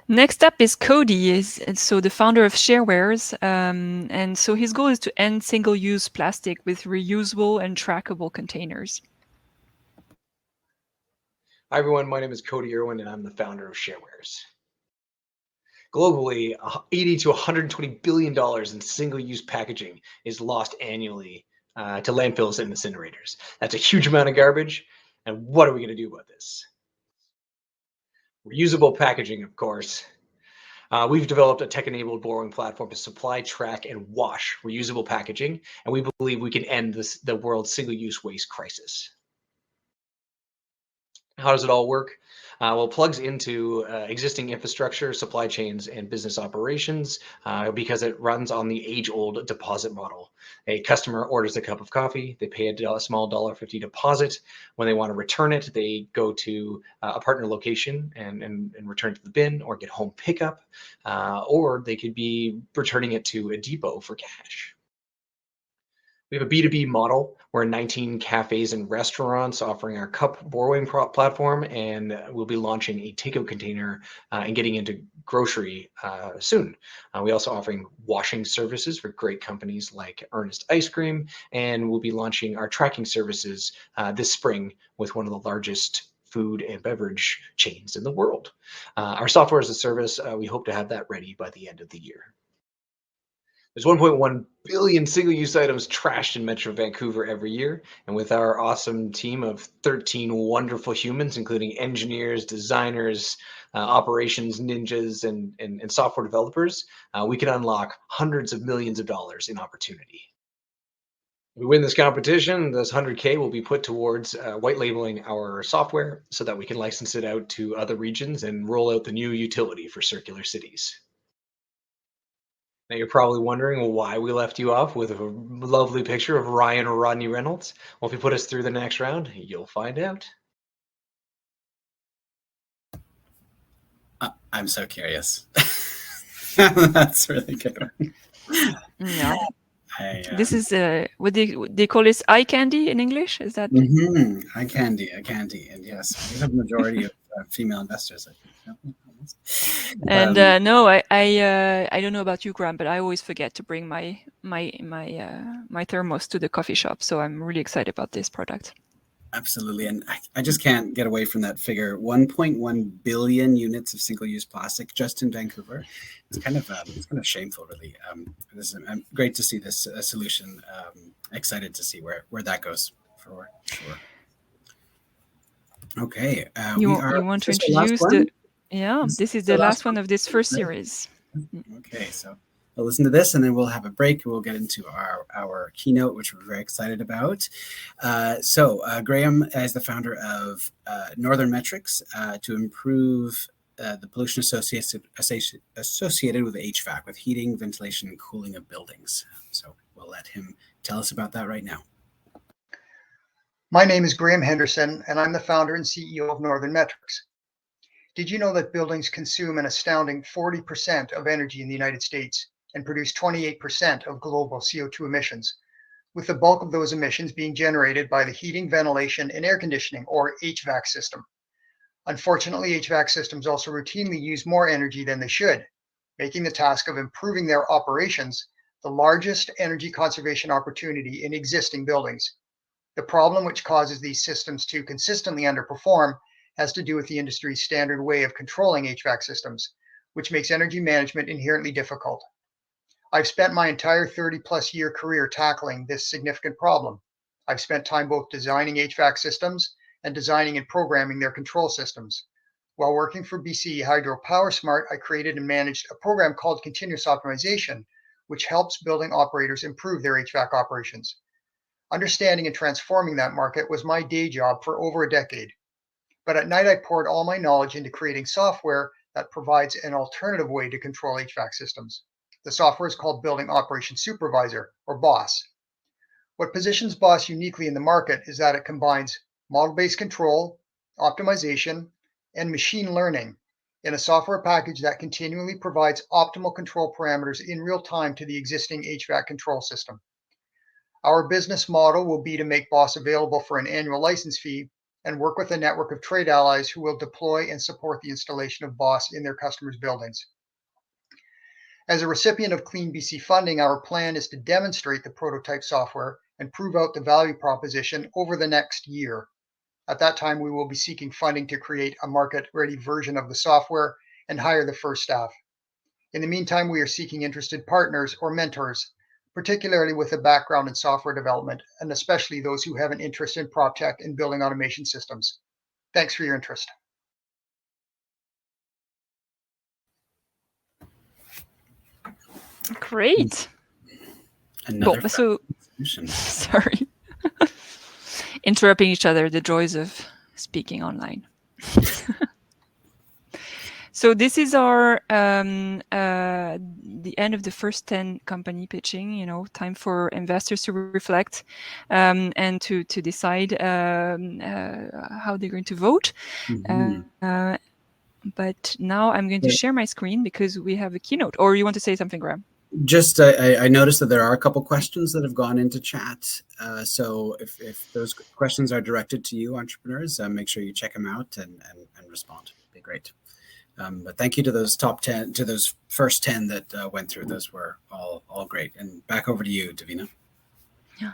Next up is Cody, so the founder of Sharewares, and so his goal is to end single-use plastic with reusable and trackable containers. Hi everyone, my name is Cody Irwin and I'm the founder of Sharewares. Globally, $80 to $120 billion in single-use packaging is lost annually to landfills and incinerators. That's a huge amount of garbage, and what are we going to do about this? Reusable packaging, of course. We've developed a tech-enabled borrowing platform to supply, track, and wash reusable packaging, and we believe we can end the world's single-use waste crisis. How does it all work? Well, it plugs into existing infrastructure, supply chains, and business operations because it runs on the age-old deposit model. A customer orders a cup of coffee, they pay a small $1.50 deposit. When they want to return it, they go to a partner location and return it to the bin or get home pickup, or they could be returning it to a depot for cash. We have a B2B model. We're in 19 cafes and restaurants offering our cup borrowing platform, and we'll be launching a takeout container and getting into grocery soon. We also offering washing services for great companies like Ernest Ice Cream, and we'll be launching our tracking services this spring with one of the largest food and beverage chains in the world. Our software as a service, we hope to have that ready by the end of the year. There's 1.1 billion single-use items trashed in Metro Vancouver every year, and with our awesome team of 13 wonderful humans, including engineers, designers, operations ninjas, and software developers, we can unlock hundreds of millions of dollars in opportunity. If we win this competition, this 100K will be put towards white labeling our software so that we can license it out to other regions and roll out the new utility for circular cities. Now you're probably wondering why we left you off with a lovely picture of Ryan or Rodney Reynolds. Well, if you put us through the next round, you'll find out. I'm so curious. That's really good. Yeah. This is what they call this eye candy in English. Is that eye candy? And yes, we have a majority of female investors. I think. And no, I don't know about you, Graham, but I always forget to bring my thermos to the coffee shop. So I'm really excited about this product. Absolutely, and I just can't get away from that figure: 1.1 billion units of single-use plastic just in Vancouver. It's kind of shameful, really. This is great to see this solution. Excited to see where that goes for sure. Okay, you want to introduce the. Yeah, this is the last one of this first series. Okay, so we'll listen to this and then we'll have a break. We'll get into our keynote, which we're very excited about. Graham is the founder of Northern Metrics to improve the pollution associated with HVAC, with heating, ventilation, and cooling of buildings. So we'll let him tell us about that right now. My name is Graham Henderson, and I'm the founder and CEO of Northern Metrics. Did you know that buildings consume an astounding 40% of energy in the United States and produce 28% of global CO2 emissions, with the bulk of those emissions being generated by the heating, ventilation, and air conditioning, or HVAC system? Unfortunately, HVAC systems also routinely use more energy than they should, making the task of improving their operations the largest energy conservation opportunity in existing buildings. The problem which causes these systems to consistently underperform has to do with the industry's standard way of controlling HVAC systems, which makes energy management inherently difficult. I've spent my entire 30-plus year career tackling this significant problem. I've spent time both designing HVAC systems and designing and programming their control systems. While working for BC Hydro PowerSmart, I created and managed a program called Continuous Optimization, which helps building operators improve their HVAC operations. Understanding and transforming that market was my day job for over a decade. But at night, I poured all my knowledge into creating software that provides an alternative way to control HVAC systems. The software is called Building Operations Supervisor, or BOSS. What positions BOSS uniquely in the market is that it combines model-based control, optimization, and machine learning in a software package that continually provides optimal control parameters in real time to the existing HVAC control system. Our business model will be to make BOSS available for an annual license fee and work with a network of trade allies who will deploy and support the installation of BOSS in their customers' buildings. As a recipient of Clean BC funding, our plan is to demonstrate the prototype software and prove out the value proposition over the next year. At that time, we will be seeking funding to create a market-ready version of the software and hire the first staff. In the meantime, we are seeking interested partners or mentors, particularly with a background in software development, and especially those who have an interest in PropTech and building automation systems. Thanks for your interest. Great. Sorry. Interrupting each other, the joys of speaking online. So this is our the end of the first 10 company pitching. Time for investors to reflect and to decide how they're going to vote. But now I'm going to share my screen because we have a keynote. Or you want to say something, Graham? Just I noticed that there are a couple questions that have gone into chat. So if those questions are directed to you, entrepreneurs, make sure you check them out and respond. It'd be great. But thank you to those top 10, to those first 10 that went through. Those were all great. And back over to you, Davina. Yeah.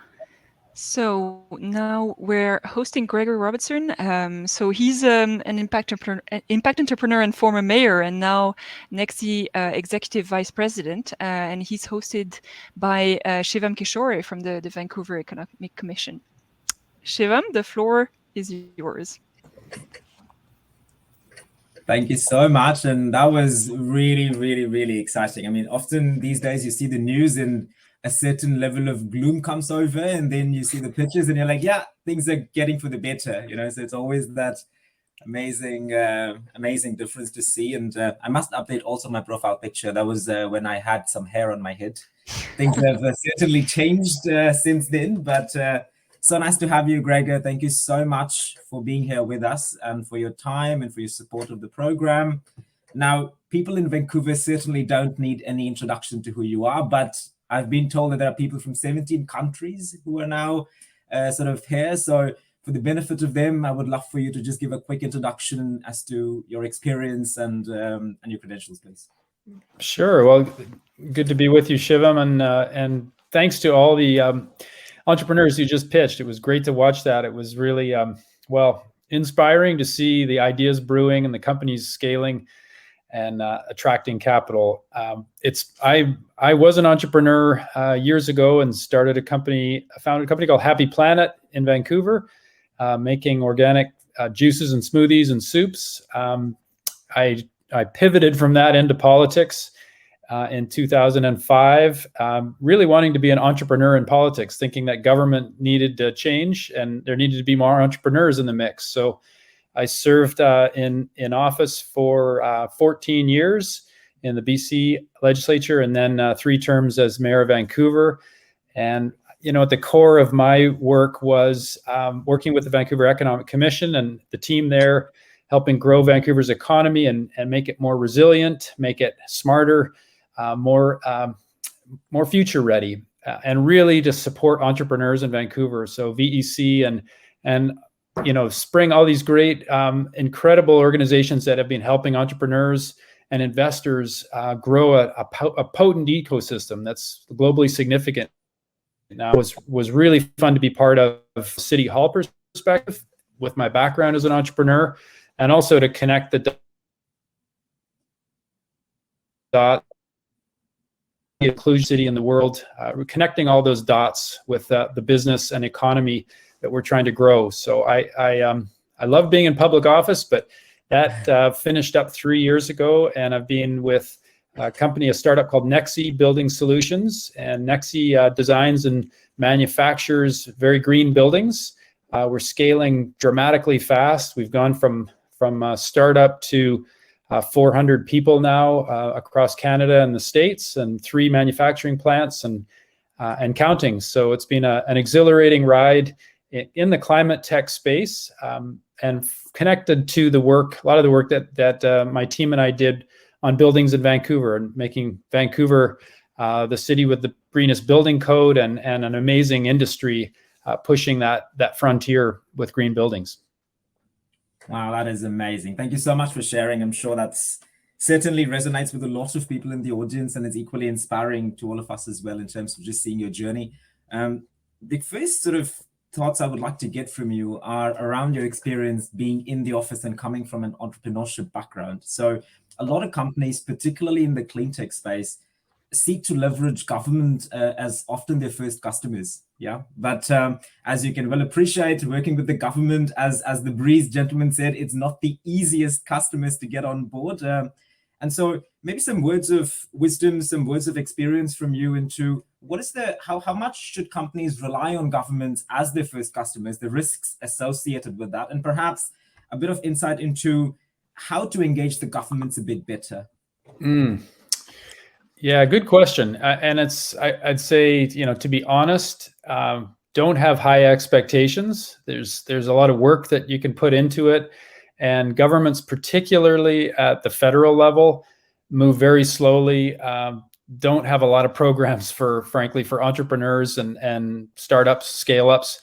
So now we're hosting Gregory Robertson. So he's an impact entrepreneur and former mayor, and now Nexi executive vice president. And he's hosted by Shivam Kishore from the Vancouver Economic Commission. Shivam, the floor is yours. Thank you so much. And that was really, really, really exciting. I mean, often these days you see the news and a certain level of gloom comes over, and then you see the pictures and you're like, yeah, things are getting for the better, so it's always that amazing difference to see. And I must update also my profile picture. That was when I had some hair on my head. Things have certainly changed since then, but so nice to have you, Gregor. Thank you so much for being here with us and for your time and for your support of the program. Now, people in Vancouver certainly don't need any introduction to who you are, but I've been told that there are people from 17 countries who are now sort of here. So for the benefit of them, I would love for you to just give a quick introduction as to your experience and your credentials, please. Sure. Well, good to be with you, Shivam, and thanks to all the entrepreneurs who just pitched. It was great to watch that. It was really, inspiring to see the ideas brewing and the companies scaling and attracting capital. I was an entrepreneur years ago and founded a company called Happy Planet in Vancouver, making organic juices and smoothies and soups. I pivoted from that into politics in 2005, really wanting to be an entrepreneur in politics, thinking that government needed to change and there needed to be more entrepreneurs in the mix. So I served in office for 14 years in the BC legislature, and then 3 terms as mayor of Vancouver. And at the core of my work was working with the Vancouver Economic Commission and the team there, helping grow Vancouver's economy and make it more resilient, make it smarter, more future ready, and really to support entrepreneurs in Vancouver. So VEC and Spring, all these great, incredible organizations that have been helping entrepreneurs and investors grow a potent ecosystem that's globally significant. Now, was really fun to be part of City Hall perspective with my background as an entrepreneur, and also to connect the dots, the inclusion city in the world, connecting all those dots with the business and economy that we're trying to grow. So I love being in public office, but that finished up 3 years ago, and I've been with a startup called Nexi Building Solutions, and Nexi designs and manufactures very green buildings. We're scaling dramatically fast. We've gone from startup to 400 people now across Canada and the States, and 3 manufacturing plants and counting. So it's been an exhilarating ride in the climate tech space, and connected to a lot of the work that my team and I did on buildings in Vancouver, and making Vancouver the city with the greenest building code and an amazing industry pushing that frontier with green buildings. Wow, that is amazing. Thank you so much for sharing. I'm sure that's certainly resonates with a lot of people in the audience, and it's equally inspiring to all of us as well in terms of just seeing your journey. The first sort of thoughts I would like to get from you are around your experience being in the office and coming from an entrepreneurship background. So a lot of companies, particularly in the clean tech space, seek to leverage government as often their first customers. Yeah, but as you can well appreciate, working with the government, as the Breeze gentleman said, it's not the easiest customers to get on board. And so maybe some words of wisdom, some words of experience from you into how much should companies rely on governments as their first customers, the risks associated with that, and perhaps a bit of insight into how to engage the governments a bit better? Yeah, good question. And I'd say, to be honest, don't have high expectations. There's a lot of work that you can put into it, and governments, particularly at the federal level, move very slowly. Don't have a lot of programs frankly, for entrepreneurs and startups, scale-ups.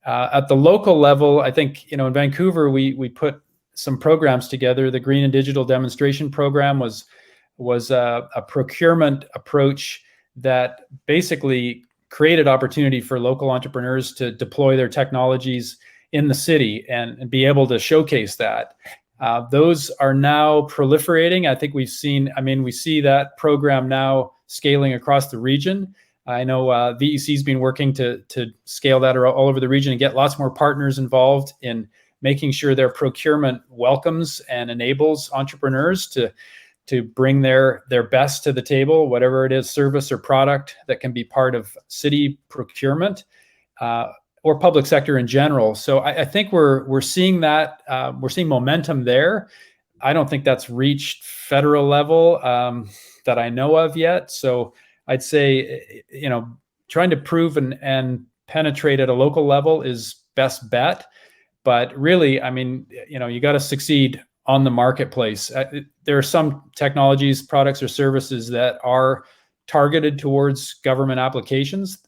At the local level, I think, in Vancouver, we put some programs together. The Green and Digital Demonstration Program was a procurement approach that basically created opportunity for local entrepreneurs to deploy their technologies in the city and be able to showcase that. Those are now proliferating. I think we see that program now scaling across the region. I know VEC's been working to scale that all over the region and get lots more partners involved in making sure their procurement welcomes and enables entrepreneurs to bring their best to the table, whatever it is, service or product that can be part of city procurement or public sector in general. So I think we're seeing that. We're seeing momentum there. I don't think that's reached federal level that I know of yet. So I'd say, trying to prove and penetrate at a local level is best bet. But really, you got to succeed on the marketplace. There are some technologies, products, or services that are targeted towards government applications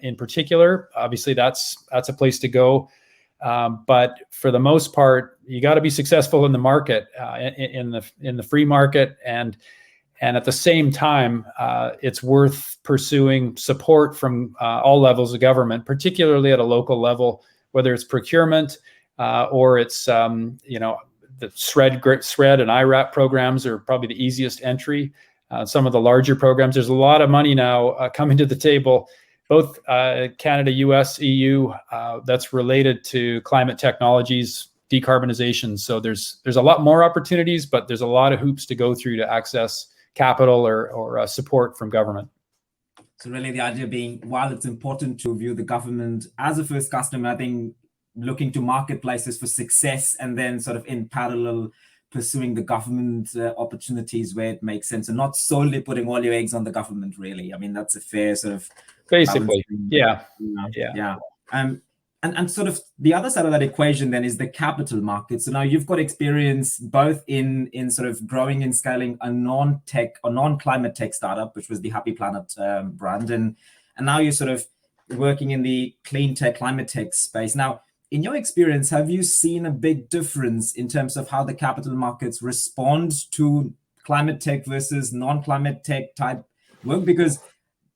in particular. Obviously, that's a place to go. But for the most part, you got to be successful in the market, in the free market, and at the same time, it's worth pursuing support from all levels of government, particularly at a local level, whether it's procurement or it's the SRED and IRAP programs are probably the easiest entry. Some of the larger programs, there's a lot of money now coming to the table, both Canada, US, EU, that's related to climate technologies, decarbonization. So there's a lot more opportunities, but there's a lot of hoops to go through to access capital or support from government. So really the idea being, while it's important to view the government as a first customer, I think looking to marketplaces for success and then sort of in parallel pursuing the government opportunities where it makes sense, and not solely putting all your eggs on the government, really. That's a fair sort of basically yeah. And sort of the other side of that equation then is the capital market. So now you've got experience both in sort of growing and scaling a non-tech or non-climate tech startup, which was the Happy Planet brand, and now you're sort of working in the clean tech, climate tech space. Now, in your experience, have you seen a big difference in terms of how the capital markets respond to climate tech versus non-climate tech type work? Because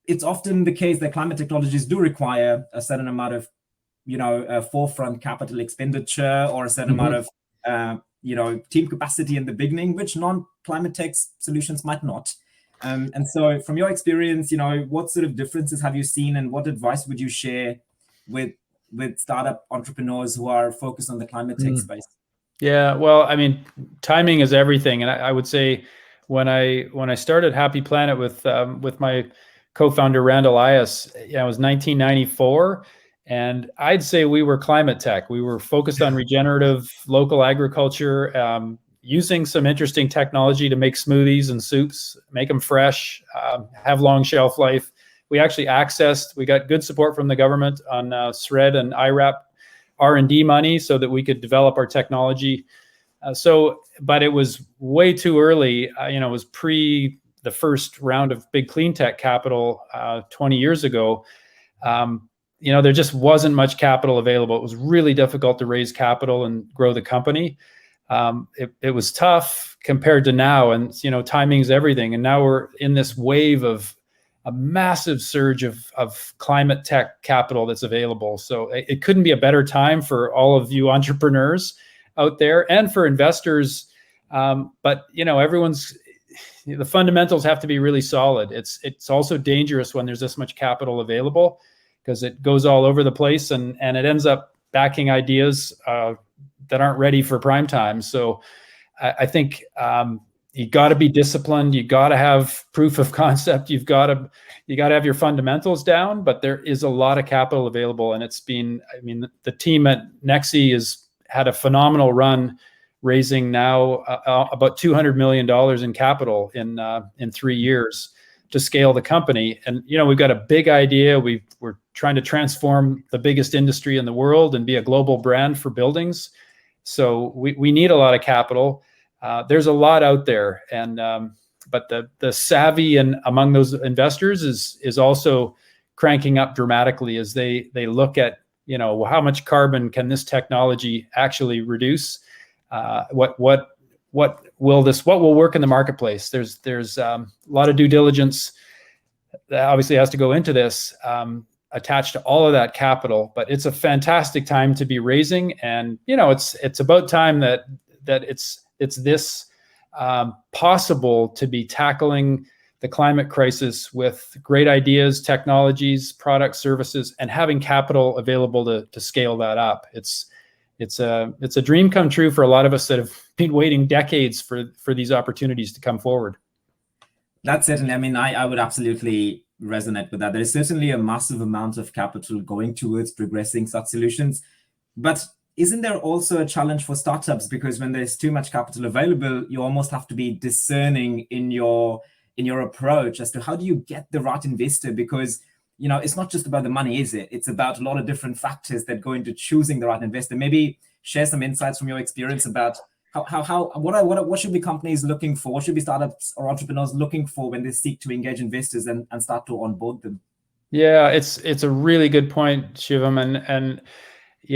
it's often the case that climate technologies do require a certain amount of, forefront capital expenditure or a certain amount of, team capacity in the beginning, which non-climate tech solutions might not. And so from your experience, what sort of differences have you seen, and what advice would you share with startup entrepreneurs who are focused on the climate tech space? Yeah, well, timing is everything. And I would say when I started Happy Planet with my co-founder, Randall Ayas, it was 1994. And I'd say we were climate tech. We were focused on regenerative local agriculture, using some interesting technology to make smoothies and soups, make them fresh, have long shelf life. We got good support from the government on SRED and IRAP R&D money so that we could develop our technology. But it was way too early. It was pre the first round of big clean tech capital 20 years ago. There just wasn't much capital available. It was really difficult to raise capital and grow the company. It was tough compared to now, and timing is everything. And now we're in this wave of a massive surge of climate tech capital that's available. So it couldn't be a better time for all of you entrepreneurs out there and for investors. But the fundamentals have to be really solid. It's also dangerous when there's this much capital available, because it goes all over the place and it ends up backing ideas that aren't ready for prime time. So I think you got to be disciplined. You got to have proof of concept. You got to have your fundamentals down. But there is a lot of capital available, and it's been. The team at Nexi had a phenomenal run, raising now about $200 million in capital in 3 years to scale the company. And we've got a big idea. We're trying to transform the biggest industry in the world and be a global brand for buildings. So we need a lot of capital. There's a lot out there, and but the savvy and among those investors is also cranking up dramatically as they look at how much carbon can this technology actually reduce. What will work in the marketplace? There's a lot of due diligence that obviously has to go into this, attached to all of that capital. But it's a fantastic time to be raising, and it's about time that it's this possible to be tackling the climate crisis with great ideas, technologies, products, services, and having capital available to scale that up. It's a dream come true for a lot of us that have been waiting decades for these opportunities to come forward. That's certainly, I mean, I would absolutely resonate with that. There is certainly a massive amount of capital going towards progressing such solutions. But isn't there also a challenge for startups? Because when there's too much capital available, you almost have to be discerning in your approach as to how do you get the right investor? Because it's not just about the money, is it? It's about a lot of different factors that go into choosing the right investor. Maybe share some insights from your experience about what should be companies looking for? What should be startups or entrepreneurs looking for when they seek to engage investors and start to onboard them? Yeah, it's a really good point, Shivam, and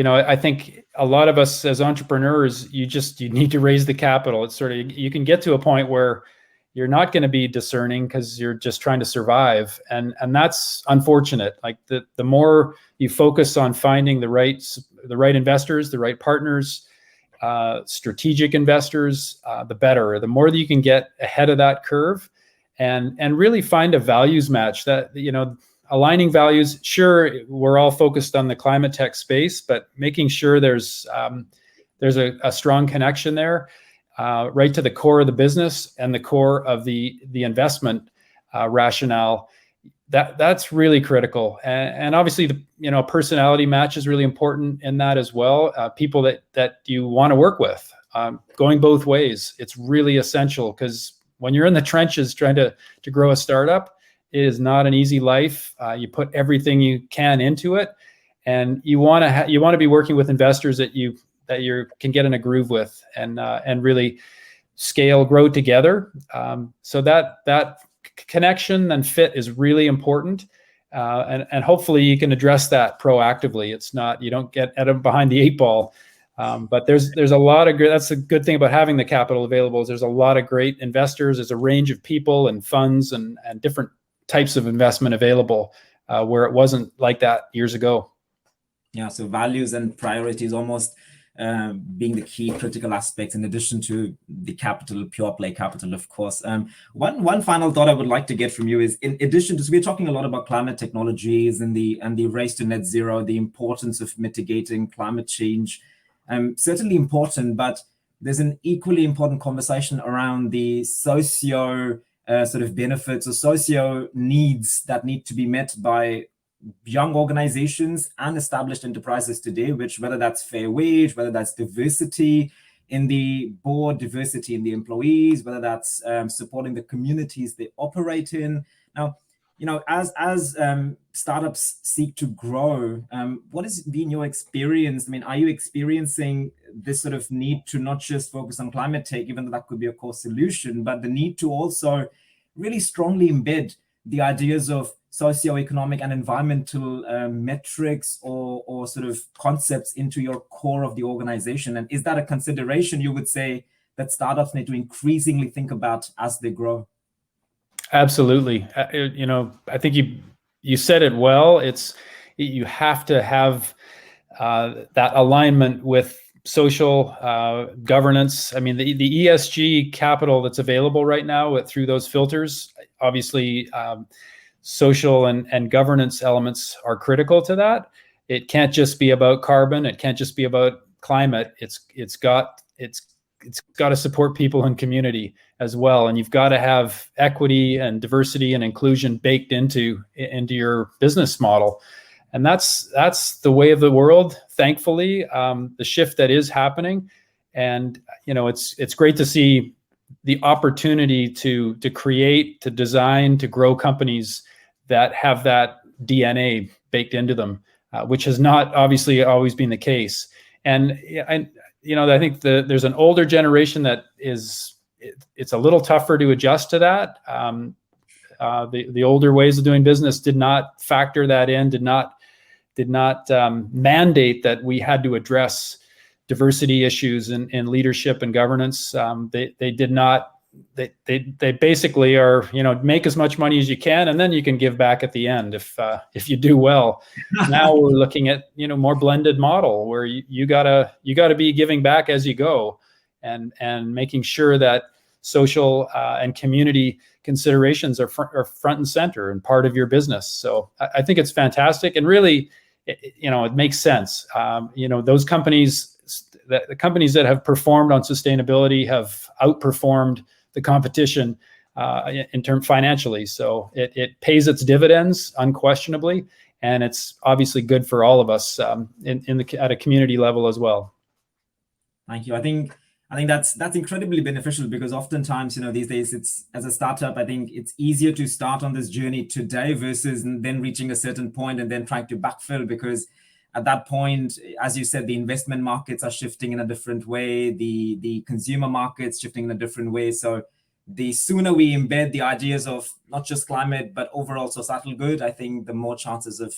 I think a lot of us as entrepreneurs, you need to raise the capital. It's sort of, you can get to a point where you're not going to be discerning because you're just trying to survive. And that's unfortunate. Like the more you focus on finding the right investors, the right partners, strategic investors, the better. The more that you can get ahead of that curve and really find a values match that, aligning values. Sure, we're all focused on the climate tech space, but making sure there's a strong connection there. Right to the core of the business and the core of the investment rationale. That's really critical, and obviously the personality match is really important in that as well. People that you want to work with, going both ways. It's really essential because when you're in the trenches trying to grow a startup, it is not an easy life. You put everything you can into it, and you want to be working with investors that you can get in a groove with and really scale, grow together. So that connection and fit is really important. And hopefully you can address that proactively. It's not, you don't get behind the 8 ball. But there's a lot of that's a good thing about having the capital available is there's a lot of great investors. There's a range of people and funds and different types of investment available where it wasn't like that years ago. Yeah, so values and priorities almost being the key critical aspects in addition to the capital, pure play capital, of course. One final thought I would like to get from you is, in addition to, so we're talking a lot about climate technologies and the race to net zero, the importance of mitigating climate change, certainly important, but there's an equally important conversation around the socio sort of benefits or socio needs that need to be met by young organizations and established enterprises today, which whether that's fair wage, whether that's diversity in the board, diversity in the employees, whether that's supporting the communities they operate in. Now, as startups seek to grow, what has been your experience? I mean, are you experiencing this sort of need to not just focus on climate tech, even though that could be a core solution, but the need to also really strongly embed the ideas of socioeconomic and environmental metrics or sort of concepts into your core of the organization? And is that a consideration you would say that startups need to increasingly think about as they grow? Absolutely. I think you said it well. You have to have that alignment with social governance. I mean, the ESG capital that's available right now through those filters, obviously, social and governance elements are critical to that. It can't just be about carbon. It can't just be about climate. It's got to support people and community as well. And you've got to have equity and diversity and inclusion baked into your business model. And that's the way of the world, thankfully, the shift that is happening. And, you know, it's great to see the opportunity to create, to design, to grow companies that have that DNA baked into them, which has not obviously always been the case. And you know, I think there's an older generation that it's a little tougher to adjust to that. The older ways of doing business did not factor that in, did not mandate that we had to address diversity issues in leadership and governance. They did not. They basically are, you know, make as much money as you can, and then you can give back at the end if you do well. Now we're looking at, you know, more blended model where you gotta be giving back as you go, and making sure that social and community considerations are front and center and part of your business. So I think it's fantastic, and really, you know, it makes sense. You know, those companies, the companies that have performed on sustainability have outperformed the competition in terms financially. So it pays its dividends unquestionably, and it's obviously good for all of us at a community level as well. Thank you. I think that's incredibly beneficial, because oftentimes, you know, these days, it's, as a startup, I think it's easier to start on this journey today versus then reaching a certain point and then trying to backfill, because at that point, as you said, the investment markets are shifting in a different way, the consumer markets shifting in a different way. So the sooner we embed the ideas of not just climate, but overall societal good, I think the more chances of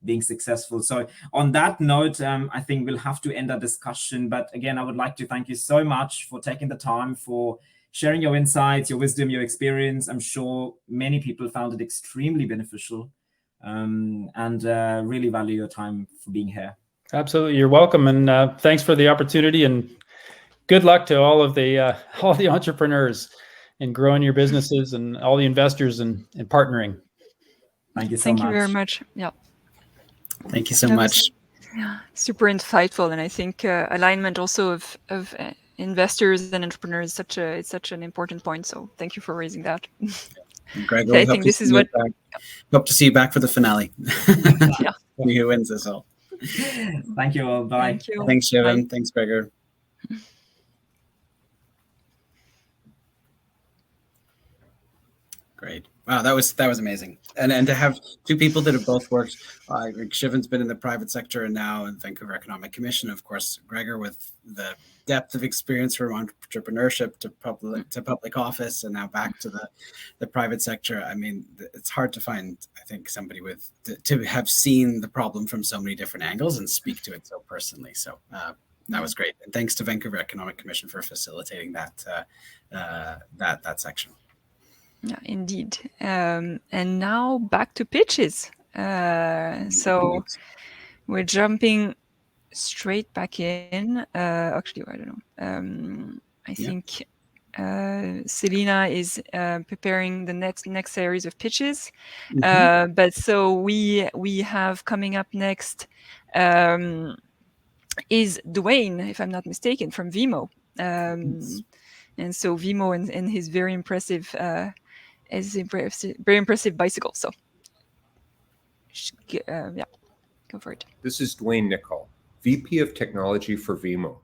being successful. So on that note, I think we'll have to end our discussion. But again, I would like to thank you so much for taking the time, for sharing your insights, your wisdom, your experience. I'm sure many people found it extremely beneficial, and really value your time for being here. Absolutely, you're welcome, and thanks for the opportunity, and good luck to all the entrepreneurs in growing your businesses, and all the investors in partnering. Thank you so much. Thank you very much. Yeah. Thank you so much. Yeah, super insightful, and I think alignment also of investors and entrepreneurs is such an important point. So thank you for raising that. Gregor, I think this is what. Hope to see you back for the finale. Yeah. Who wins this all? Thank you all. Bye. Thank you. Thanks, Shivam. Bye. Thanks, Gregor. Great. Wow, that was amazing. And to have two people that have both worked, Shivan's been in the private sector and now in Vancouver Economic Commission. Of course, Gregor with the depth of experience from entrepreneurship to public office, and now back to the private sector. I mean, it's hard to find, I think, somebody with to have seen the problem from so many different angles and speak to it so personally. So that was great. And thanks to Vancouver Economic Commission for facilitating that section. Yeah, indeed. And now back to pitches. So we're jumping straight back in. Actually, I don't know. I think Selena is preparing the next series of pitches. But so we have coming up next is Dwayne, if I'm not mistaken, from Vimo. And so Vimo and his very impressive bicycle. So yeah, go for it. This is Dwayne Nicol, VP of Technology for Vimo.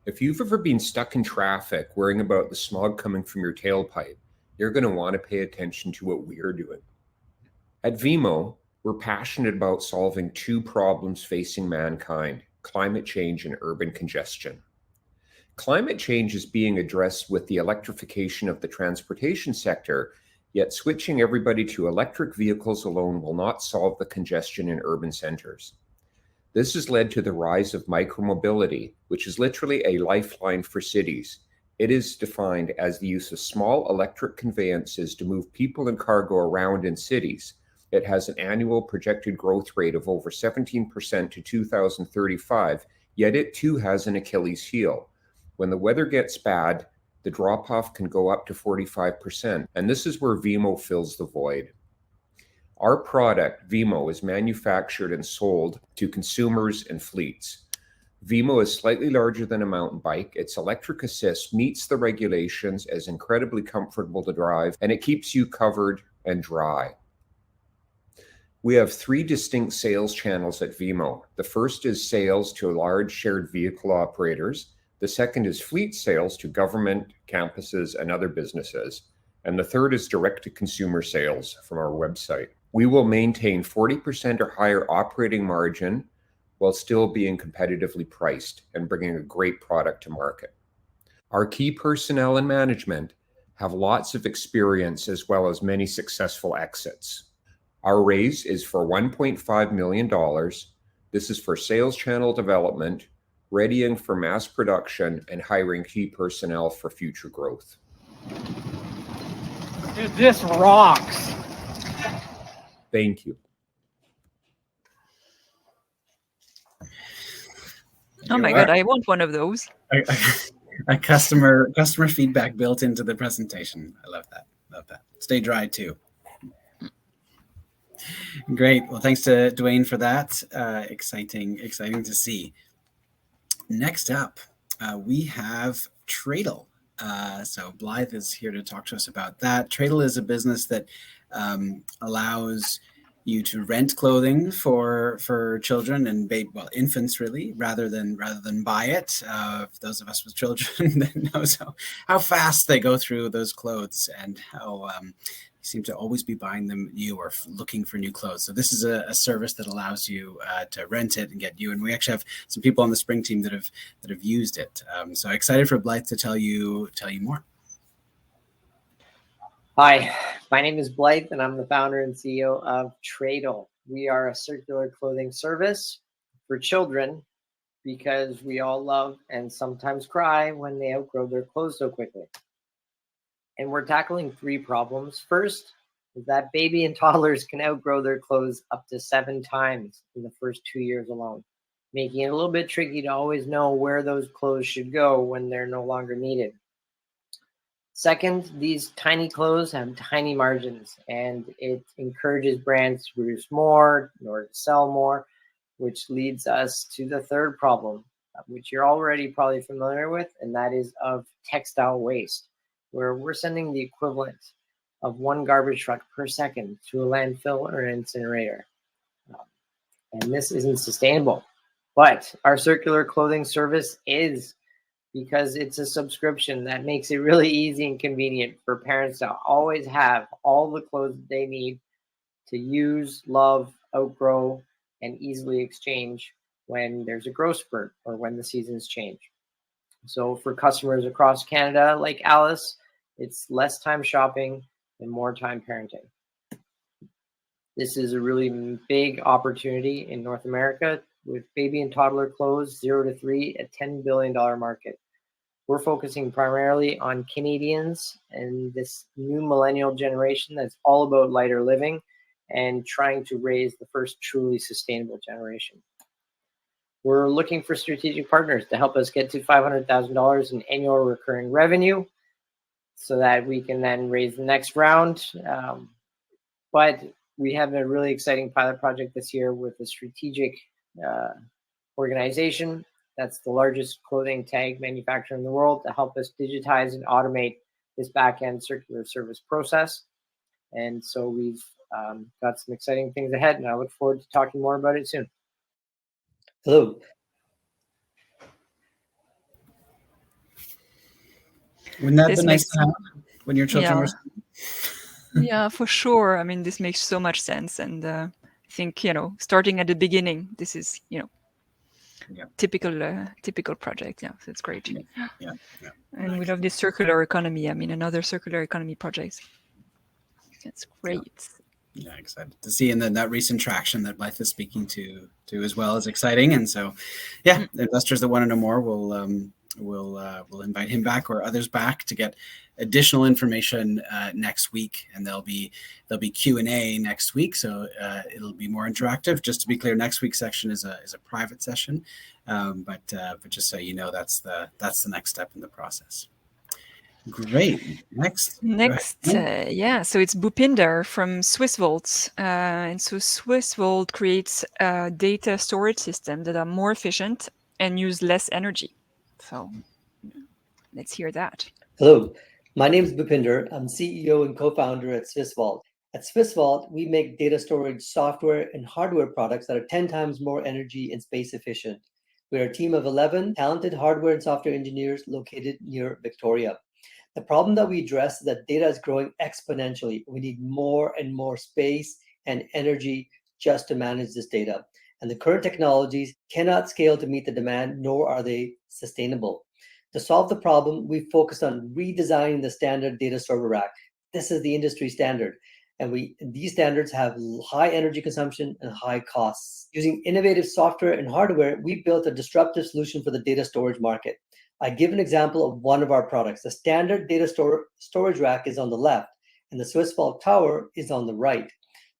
If you've ever been stuck in traffic worrying about the smog coming from your tailpipe, you're going to want to pay attention to what we're doing. At Vimo, we're passionate about solving two problems facing mankind: climate change and urban congestion. Climate change is being addressed with the electrification of the transportation sector, yet switching everybody to electric vehicles alone will not solve the congestion in urban centers. This has led to the rise of micromobility, which is literally a lifeline for cities. It is defined as the use of small electric conveyances to move people and cargo around in cities. It has an annual projected growth rate of over 17% to 2035, yet it too has an Achilles heel. When the weather gets bad, the drop-off can go up to 45%, and this is where Vimo fills the void. Our product, Vimo, is manufactured and sold to consumers and fleets. Vimo is slightly larger than a mountain bike. Its electric assist meets the regulations as incredibly comfortable to drive, and it keeps you covered and dry. We have 3 distinct sales channels at Vimo. The first is sales to large shared vehicle operators. The second is fleet sales to government, campuses, and other businesses. And the third is direct-to-consumer sales from our website. We will maintain 40% or higher operating margin while still being competitively priced and bringing a great product to market. Our key personnel and management have lots of experience as well as many successful exits. Our raise is for $1.5 million. This is for sales channel development, readying for mass production, and hiring key personnel for future growth. Dude, this rocks. Thank you. Oh my God, I want one of those. A customer feedback built into the presentation. I love that. Love that. Stay dry too. Great. Well, thanks to Dwayne for that. Exciting to see. Next up, we have Tradle. So Blythe is here to talk to us about that. Tradle is a business that allows you to rent clothing for children and infants, really, rather than buy it. Those of us with children that knows how fast they go through those clothes and how seem to always be buying them new or looking for new clothes. So this is a service that allows you to rent it and get new. And we actually have some people on the Spring team that have used it. So excited for Blythe to tell you more. Hi, my name is Blythe, and I'm the founder and CEO of Tradle. We are a circular clothing service for children because we all love and sometimes cry when they outgrow their clothes so quickly. And we're tackling 3 problems. First is that baby and toddlers can outgrow their clothes up to 7 times in the first 2 years alone, making it a little bit tricky to always know where those clothes should go when they're no longer needed. Second, these tiny clothes have tiny margins, and it encourages brands to produce more or to sell more, which leads us to the third problem, which you're already probably familiar with, and that is of textile waste, where we're sending the equivalent of 1 garbage truck per second to a landfill or an incinerator. And this isn't sustainable. But our circular clothing service is, because it's a subscription that makes it really easy and convenient for parents to always have all the clothes they need to use, love, outgrow, and easily exchange when there's a growth spurt or when the seasons change. So for customers across Canada, like Alice, it's less time shopping and more time parenting. This is a really big opportunity in North America with baby and toddler clothes 0 to 3, a $10 billion market. We're focusing primarily on Canadians and this new millennial generation that's all about lighter living and trying to raise the first truly sustainable generation. We're looking for strategic partners to help us get to $500,000 in annual recurring revenue so that we can then raise the next round. But we have a really exciting pilot project this year with a strategic organization that's the largest clothing tag manufacturer in the world to help us digitize and automate this back-end circular service process. And so we've got some exciting things ahead, and I look forward to talking more about it soon. Hello. Wouldn't that be nice to have when your children were? Yeah, for sure. I mean, this makes so much sense. And I think, starting at the beginning, this is, typical project. Yeah, so it's great. Yeah. And we love this circular economy. I mean, another circular economy project. That's great. Yeah, excited to see. And then that recent traction that Blythe is speaking to as well is exciting. And so, yeah, investors that want to know more we'll invite him back or others back to get additional information next week, and there'll be Q&A next week, so it'll be more interactive. Just to be clear, next week's section is a private session, but just so you know, that's the next step in the process. Great. Next, so it's Bhupinder from SwissVault, and so SwissVault creates a data storage system that are more efficient and use less energy. So let's hear that. Hello, my name is Bhupinder. I'm CEO and co-founder at SwissVault. At SwissVault, we make data storage software and hardware products that are 10 times more energy and space efficient. We are a team of 11 talented hardware and software engineers located near Victoria. The problem that we address is that data is growing exponentially. We need more and more space and energy just to manage this data. And the current technologies cannot scale to meet the demand, nor are they sustainable. To solve the problem, we focused on redesigning the standard data server rack. This is the industry standard. And these standards have high energy consumption and high costs. Using innovative software and hardware, we built a disruptive solution for the data storage market. I give an example of one of our products. The standard data storage rack is on the left, and the SwissVault tower is on the right.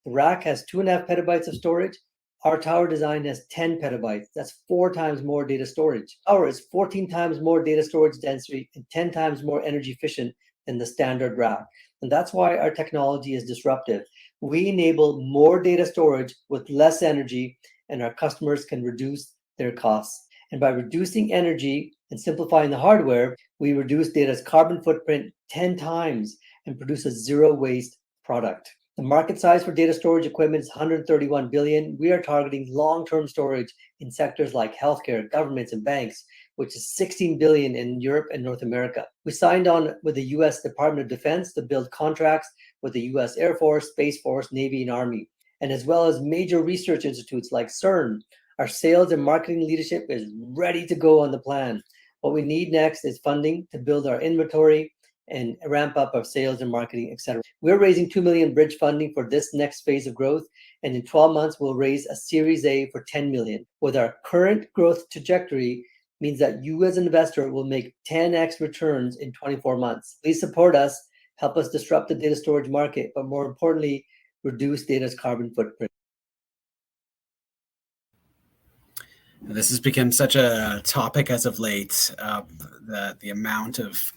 The rack has 2.5 petabytes of storage. Our tower design has 10 petabytes. That's 4 times more data storage. Tower is 14 times more data storage density and 10 times more energy efficient than the standard rack. And that's why our technology is disruptive. We enable more data storage with less energy, and our customers can reduce their costs. And by reducing energy and simplifying the hardware, we reduce data's carbon footprint 10 times and produce a zero waste product. The market size for data storage equipment is $131 billion. We are targeting long-term storage in sectors like healthcare, governments, and banks, which is $16 billion in Europe and North America. We signed on with the U.S. Department of Defense to build contracts with the U.S. Air Force, Space Force, Navy, and Army, and as well as major research institutes like CERN. Our sales and marketing leadership is ready to go on the plan. What we need next is funding to build our inventory and ramp up our sales and marketing, etc. We're raising $2 million bridge funding for this next phase of growth, and in 12 months, we'll raise a Series A for $10 million. With our current growth trajectory, means that you as an investor will make 10x returns in 24 months. Please support us, help us disrupt the data storage market, but more importantly, reduce data's carbon footprint. This has become such a topic as of late. The amount of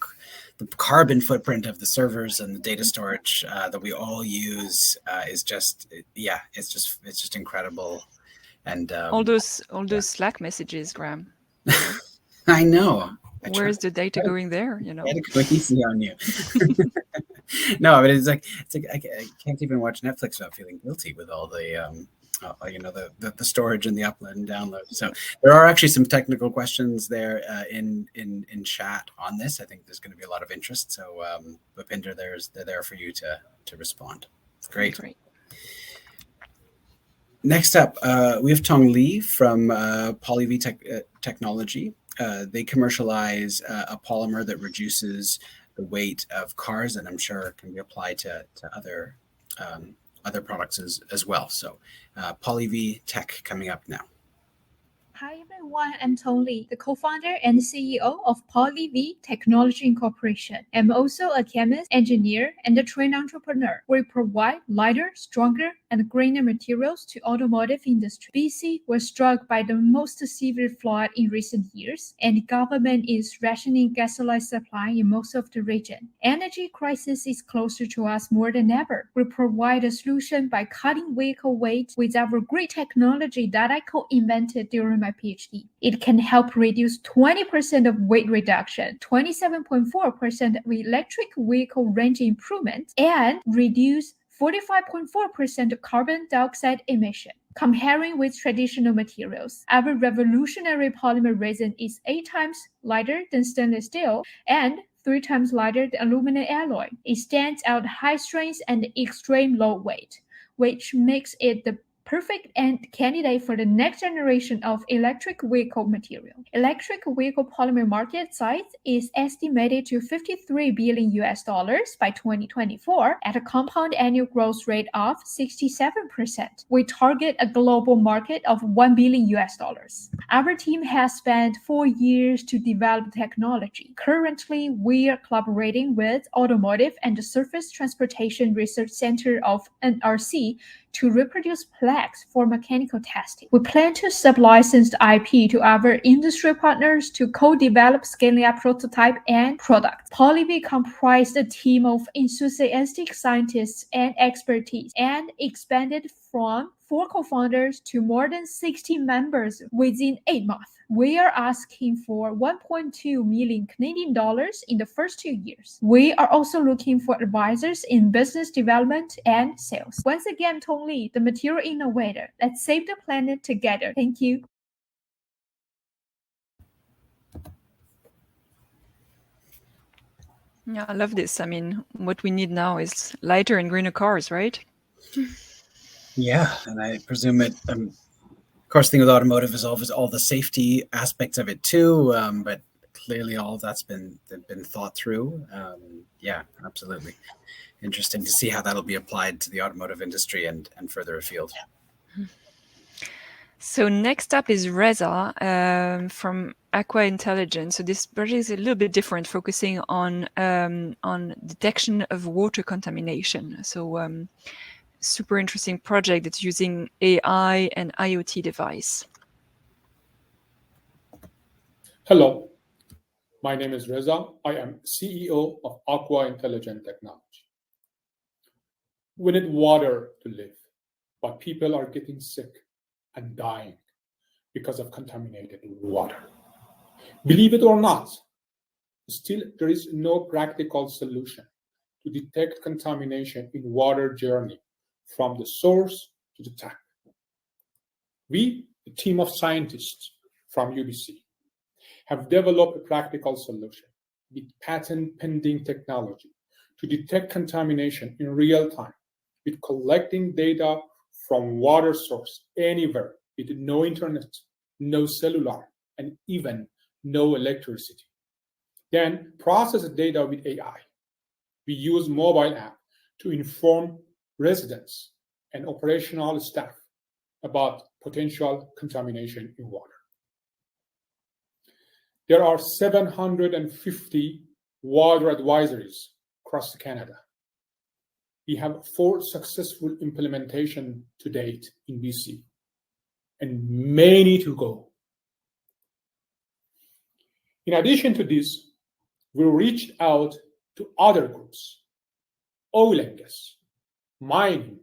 the carbon footprint of the servers and the data storage that we all use is just, it's just incredible. And all those Slack messages, Graham. I know. Where's the data going there? You know, go easy on you. No, but it's like I can't even watch Netflix without feeling guilty with all the the storage and the upload and download. So there are actually some technical questions there in chat on this. I think there's going to be a lot of interest. So Bhupinder, they're there for you to respond. It's great. Next up, we have Tong Li from PolyV Technology. They commercialize a polymer that reduces the weight of cars, and I'm sure can be applied to other products as well. So PolyV Tech coming up now. Hi everyone, I'm Tong Li, the co-founder and CEO of PolyV Technology Incorporation. I'm also a chemist, engineer, and a trained entrepreneur. We provide lighter, stronger, and greener materials to automotive industry. BC was struck by the most severe flood in recent years, and the government is rationing gasoline supply in most of the region. Energy crisis is closer to us more than ever. We provide a solution by cutting vehicle weight with our great technology that I co-invented during my PhD. It can help reduce 20% of weight reduction, 27.4% of electric vehicle range improvement, and reduce 45.4% of carbon dioxide emission. Comparing with traditional materials, our revolutionary polymer resin is 8 times lighter than stainless steel and 3 times lighter than aluminum alloy. It stands out high strength and extreme low weight, which makes it the perfect candidate for the next generation of electric vehicle material. Electric vehicle polymer market size is estimated to $53 billion by 2024 at a compound annual growth rate of 67%. We target a global market of $1 billion. Our team has spent 4 years to develop technology. Currently, we are collaborating with Automotive and the Surface Transportation Research Center of NRC to reproduce plaques for mechanical testing. We plan to sub-license IP to our industry partners to co-develop scaling up prototype and products. PolyV comprised a team of enthusiastic scientists and expertise and expanded from 4 co-founders to more than 60 members within 8 months. We are asking for 1.2 million Canadian dollars in the first 2 years. We are also looking for advisors in business development and sales. Once again, Tong Li, the material innovator. Let's save the planet together. Thank you. Yeah, I love this. I mean, what we need now is lighter and greener cars, right? Yeah, and I presume it. Of course, the thing with automotive is always all the safety aspects of it too. But clearly, all of that's been thought through. Yeah, absolutely. Interesting to see how that'll be applied to the automotive industry and further afield. So next up is Reza from Aqua Intelligence. So this project is a little bit different, focusing on detection of water contamination. So super interesting project that's using AI and IoT device. Hello, my name is Reza. I am CEO of Aqua Intelligent Technology. We need water to live, but people are getting sick and dying because of contaminated water. Believe it or not, still there is no practical solution to detect contamination in water journey from the source to the tank. We, a team of scientists from UBC, have developed a practical solution with patent-pending technology to detect contamination in real time with collecting data from water source anywhere with no internet, no cellular, and even no electricity. Then process the data with AI. We use mobile app to inform residents and operational staff about potential contamination in water. There are 750 water advisories across Canada. We have 4 successful implementations to date in BC, and many to go. In addition to this, we reached out to other groups, oil and gas, mining,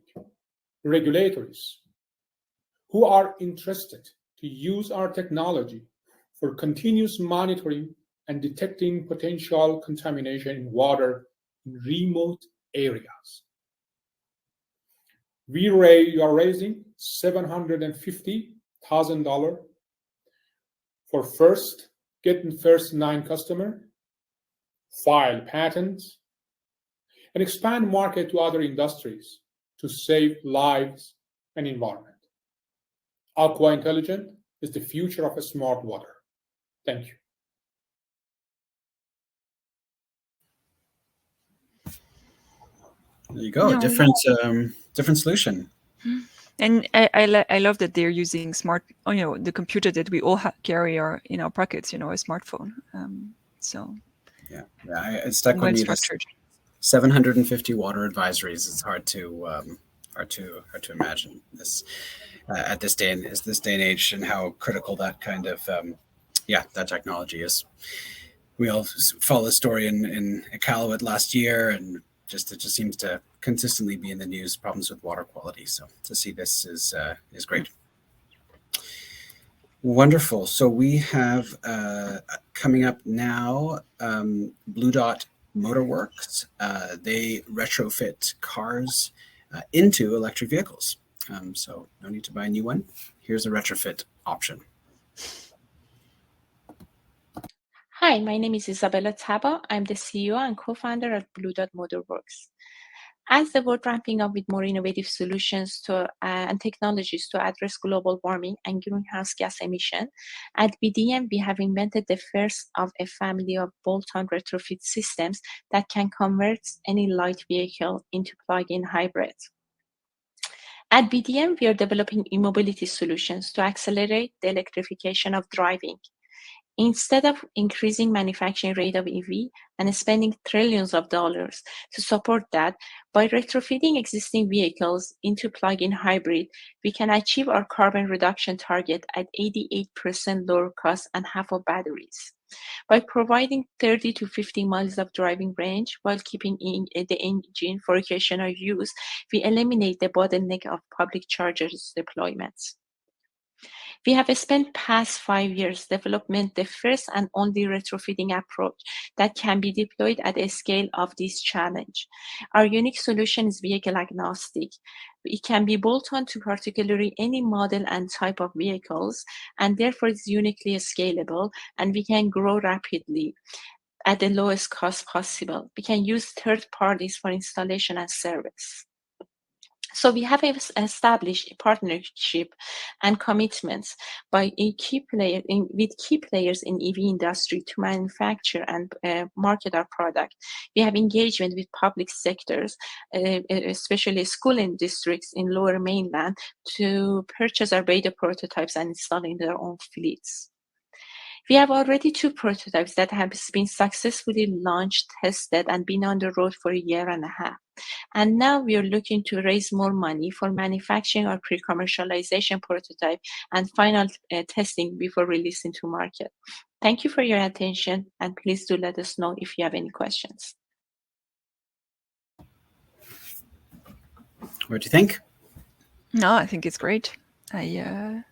regulators, who are interested to use our technology for continuous monitoring and detecting potential contamination in water in remote areas. We are raising $750,000 for getting first 9 customers, file patents, and expand market to other industries to save lives and environment. Aqua Intelligent is the future of a smart water. Thank you. There you go. No. Different solution. And I love that they're using the computer that we all carry in our pockets, a smartphone. So yeah, it stuck with me. 750 water advisories. It's hard to imagine this at this day and age, and how critical that kind of that technology is. We all follow the story in Iqaluit last year, and it just seems to consistently be in the news, problems with water quality. So to see this is great. Wonderful. So we have coming up now, Blue Dot Motorworks. They retrofit cars into electric vehicles. So no need to buy a new one. Here's a retrofit option. Hi, my name is Isabella Taba. I'm the CEO and co-founder of Blue Dot Motorworks. As the world ramping up with more innovative solutions and technologies to address global warming and greenhouse gas emission, at BDM we have invented the first of a family of bolt-on retrofit systems that can convert any light vehicle into plug-in hybrids. At BDM, we are developing e-mobility solutions to accelerate the electrification of driving. Instead of increasing manufacturing rate of EV and spending trillions of dollars to support that, by retrofitting existing vehicles into plug-in hybrid, we can achieve our carbon reduction target at 88% lower cost and half of batteries. By providing 30 to 50 miles of driving range while keeping the engine for occasional use, we eliminate the bottleneck of public chargers deployments. We have spent past 5 years developing the first and only retrofitting approach that can be deployed at a scale of this challenge. Our unique solution is vehicle agnostic. It can be bolt on to particularly any model and type of vehicles, and therefore it's uniquely scalable, and we can grow rapidly at the lowest cost possible. We can use third parties for installation and service. So we have established a partnership and commitments with key players in EV industry to manufacture and market our product. We have engagement with public sectors, especially school and districts in Lower Mainland, to purchase our beta prototypes and install in their own fleets. We have already 2 prototypes that have been successfully launched, tested, and been on the road for 1.5 years. And now we are looking to raise more money for manufacturing our pre-commercialization prototype and final testing before releasing to market. Thank you for your attention, and please do let us know if you have any questions. What do you think? No, I think it's great. Again,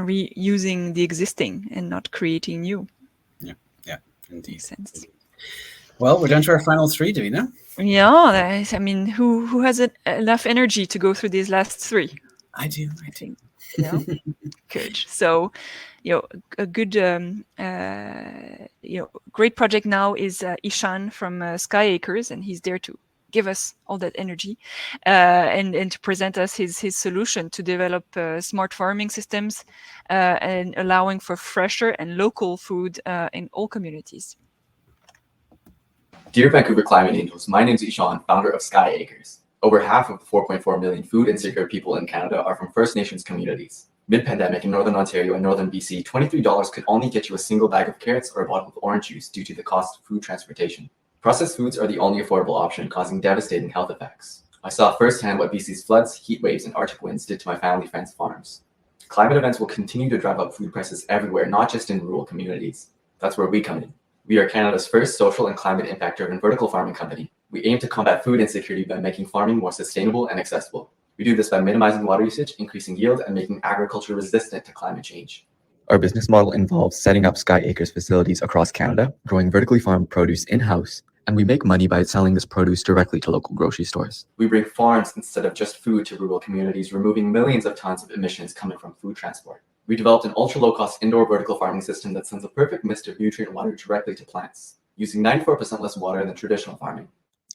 reusing the existing and not creating new. Yeah, indeed. Makes sense. Well, we're down to our final 3, Davina. Yeah, I mean, who has enough energy to go through these last 3? I do. Yeah. Good. So, a good, great project now is Ishan from Sky Acres, and he's there to give us all that energy and to present us his solution to develop smart farming systems and allowing for fresher and local food in all communities. Dear Vancouver Climate Angels, my name is Ishan, founder of Sky Acres. Over half of the 4.4 million food insecure people in Canada are from First Nations communities. Mid-pandemic in Northern Ontario and Northern BC, $23 could only get you a single bag of carrots or a bottle of orange juice due to the cost of food transportation. Processed foods are the only affordable option, causing devastating health effects. I saw firsthand what BC's floods, heat waves, and Arctic winds did to my family friends' farms. Climate events will continue to drive up food prices everywhere, not just in rural communities. That's where we come in. We are Canada's first social and climate impact-driven vertical farming company. We aim to combat food insecurity by making farming more sustainable and accessible. We do this by minimizing water usage, increasing yield, and making agriculture resistant to climate change. Our business model involves setting up Sky Acres facilities across Canada, growing vertically farmed produce in-house, and we make money by selling this produce directly to local grocery stores. We bring farms instead of just food to rural communities, removing millions of tons of emissions coming from food transport. We developed an ultra-low-cost indoor vertical farming system that sends a perfect mist of nutrient water directly to plants, using 94% less water than traditional farming.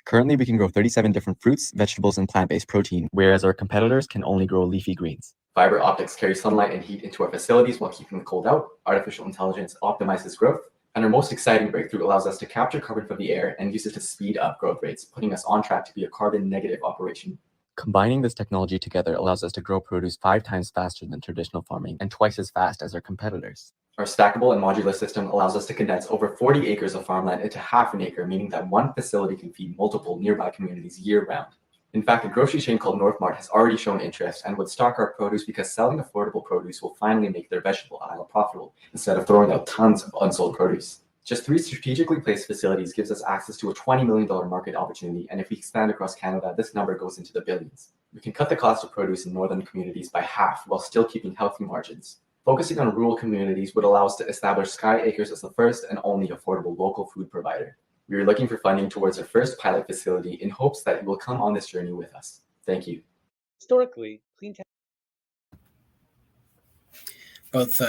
Currently, we can grow 37 different fruits, vegetables, and plant-based protein, whereas our competitors can only grow leafy greens. Fiber optics carry sunlight and heat into our facilities while keeping the cold out. Artificial intelligence optimizes growth. And our most exciting breakthrough allows us to capture carbon from the air and use it to speed up growth rates, putting us on track to be a carbon negative operation. Combining this technology together allows us to grow produce 5 times faster than traditional farming and twice as fast as our competitors. Our stackable and modular system allows us to condense over 40 acres of farmland into half an acre, meaning that one facility can feed multiple nearby communities year-round. In fact, a grocery chain called Northmart has already shown interest and would stock our produce because selling affordable produce will finally make their vegetable aisle profitable instead of throwing out tons of unsold produce. Just 3 strategically placed facilities gives us access to a $20 million market opportunity, and if we expand across Canada, this number goes into the billions. We can cut the cost of produce in northern communities by half while still keeping healthy margins. Focusing on rural communities would allow us to establish Sky Acres as the first and only affordable local food provider. We are looking for funding towards our first pilot facility in hopes that you will come on this journey with us. Thank you. Historically, clean tech. Both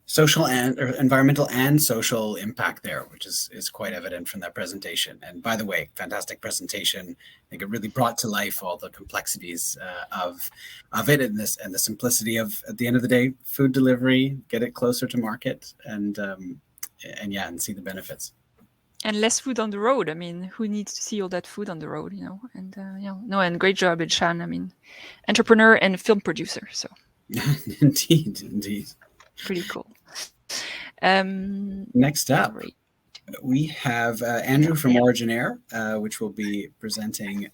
social and environmental and social impact there, which is quite evident from that presentation. And by the way, fantastic presentation. I think it really brought to life all the complexities of it and the simplicity of, at the end of the day, food delivery, get it closer to market, and see the benefits. And less food on the road. I mean, who needs to see all that food on the road, And and great job, Ishan. I mean, entrepreneur and film producer. So indeed. Pretty cool. Next up, great. We have Andrew from Origin Air, which will be presenting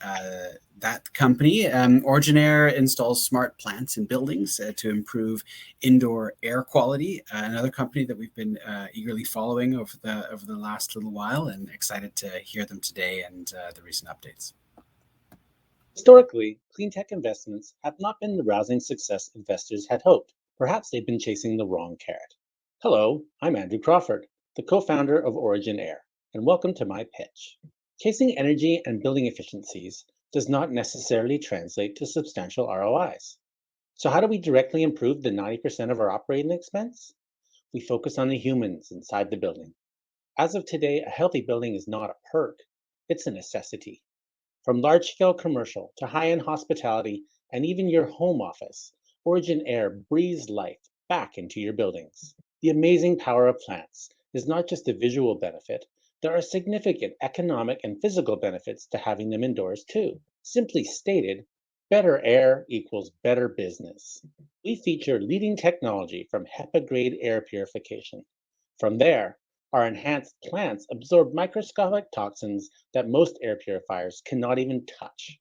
that company. Origin Air installs smart plants in buildings to improve indoor air quality. Another company that we've been eagerly following over the last little while, and excited to hear them today and the recent updates. Historically, clean tech investments have not been the rousing success investors had hoped. Perhaps they've been chasing the wrong carrot. Hello, I'm Andrew Crawford, the co-founder of Origin Air, and welcome to my pitch. Chasing energy and building efficiencies does not necessarily translate to substantial ROIs. So how do we directly improve the 90% of our operating expense? We focus on the humans inside the building. As of today, a healthy building is not a perk, it's a necessity. From large-scale commercial to high-end hospitality and even your home office, Origin Air breathes life back into your buildings. The amazing power of plants is not just a visual benefit, there are significant economic and physical benefits to having them indoors too. Simply stated, better air equals better business. We feature leading technology from HEPA-grade air purification. From there, our enhanced plants absorb microscopic toxins that most air purifiers cannot even touch.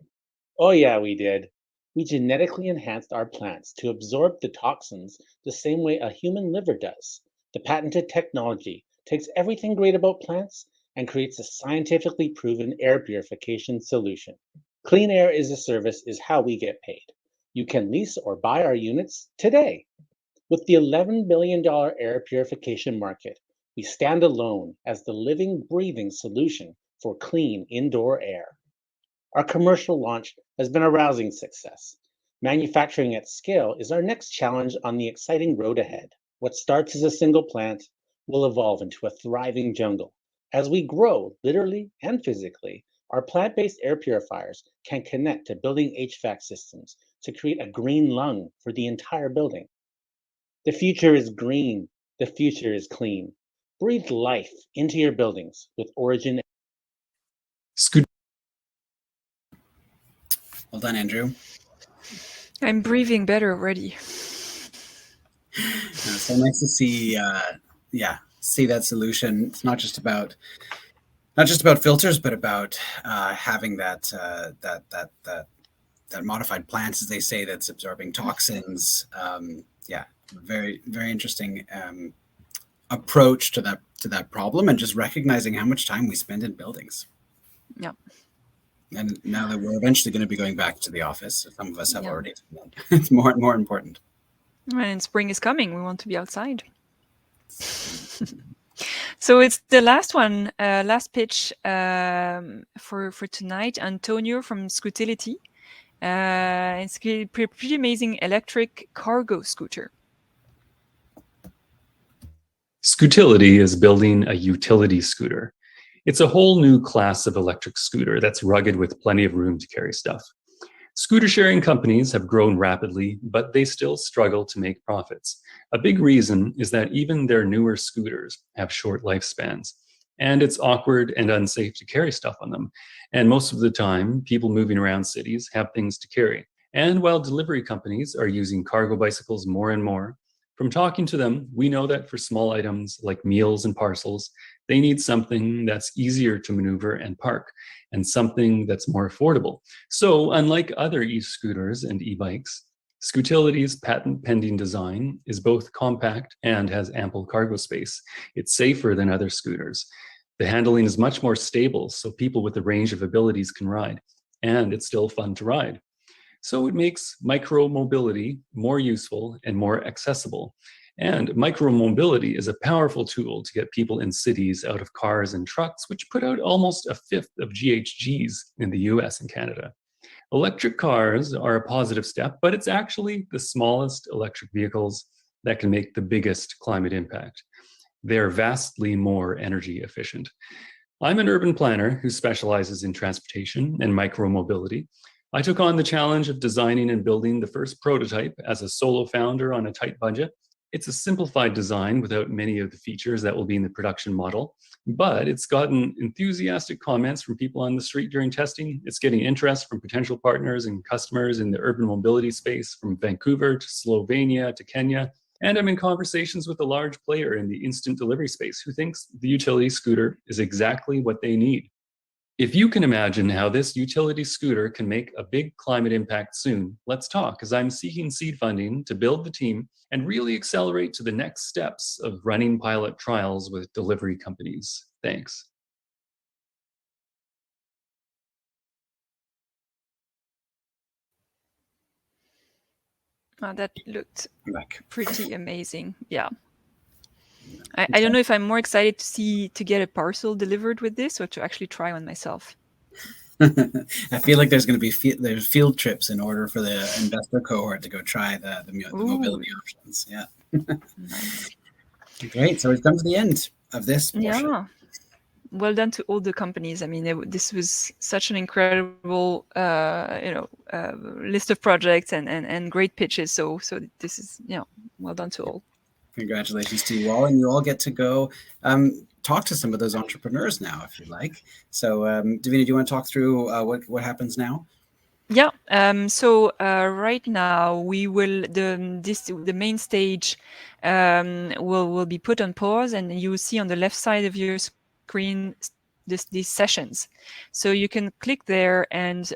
Oh yeah, we did. We genetically enhanced our plants to absorb the toxins the same way a human liver does. The patented technology takes everything great about plants and creates a scientifically proven air purification solution. Clean Air as a Service is how we get paid. You can lease or buy our units today. With the $11 billion air purification market, we stand alone as the living, breathing solution for clean indoor air. Our commercial launch has been a rousing success. Manufacturing at scale is our next challenge on the exciting road ahead. What starts as a single plant will evolve into a thriving jungle. As we grow, literally and physically, our plant-based air purifiers can connect to building HVAC systems to create a green lung for the entire building. The future is green. The future is clean. Breathe life into your buildings with Origin. Well done, Andrew. I'm breathing better already. So nice to see, see that solution. It's not just about filters, but about having that modified plants, as they say, that's absorbing toxins. Very, very interesting approach to that problem, and just recognizing how much time we spend in buildings. Yeah. And now that we're eventually going to be going back to the office, some of us have already. It's more and more important. And spring is coming. We want to be outside. So it's the last one, last pitch for tonight. Antonio from Scootility. It's a pretty amazing electric cargo scooter. Scootility is building a utility scooter. It's a whole new class of electric scooter that's rugged with plenty of room to carry stuff. Scooter sharing companies have grown rapidly, but they still struggle to make profits. A big reason is that even their newer scooters have short lifespans, and it's awkward and unsafe to carry stuff on them. And most of the time, people moving around cities have things to carry. And while delivery companies are using cargo bicycles more and more, from talking to them, we know that for small items like meals and parcels, they need something that's easier to maneuver and park, and something that's more affordable. So unlike other e-scooters and e-bikes, Scootility's patent-pending design is both compact and has ample cargo space. It's safer than other scooters. The handling is much more stable, so people with a range of abilities can ride, and it's still fun to ride. So it makes micro-mobility more useful and more accessible. And micro-mobility is a powerful tool to get people in cities out of cars and trucks, which put out almost a fifth of GHGs in the US and Canada. Electric cars are a positive step, but it's actually the smallest electric vehicles that can make the biggest climate impact. They're vastly more energy efficient. I'm an urban planner who specializes in transportation and micro-mobility. I took on the challenge of designing and building the first prototype as a solo founder on a tight budget. It's a simplified design without many of the features that will be in the production model, but it's gotten enthusiastic comments from people on the street during testing. It's getting interest from potential partners and customers in the urban mobility space, from Vancouver to Slovenia to Kenya. And I'm in conversations with a large player in the instant delivery space who thinks the utility scooter is exactly what they need. If you can imagine how this utility scooter can make a big climate impact soon, let's talk, as I'm seeking seed funding to build the team and really accelerate to the next steps of running pilot trials with delivery companies. Thanks. That looked pretty amazing. Yeah. I don't know if I'm more excited to get a parcel delivered with this or to actually try one myself. I feel like there's going to be there's field trips in order for the investor cohort to go try the mobility options. Yeah. Nice. Great. So we've come to the end of this portion. Yeah. Well done to all the companies. I mean, this was such an incredible, list of projects and great pitches. So this is, well done to all. Congratulations to you all, and you all get to go talk to some of those entrepreneurs now, if you like. So, Davina, do you want to talk through what happens now? Yeah. So right now we will the main stage will be put on pause, and you will see on the left side of your screen these sessions. So you can click there and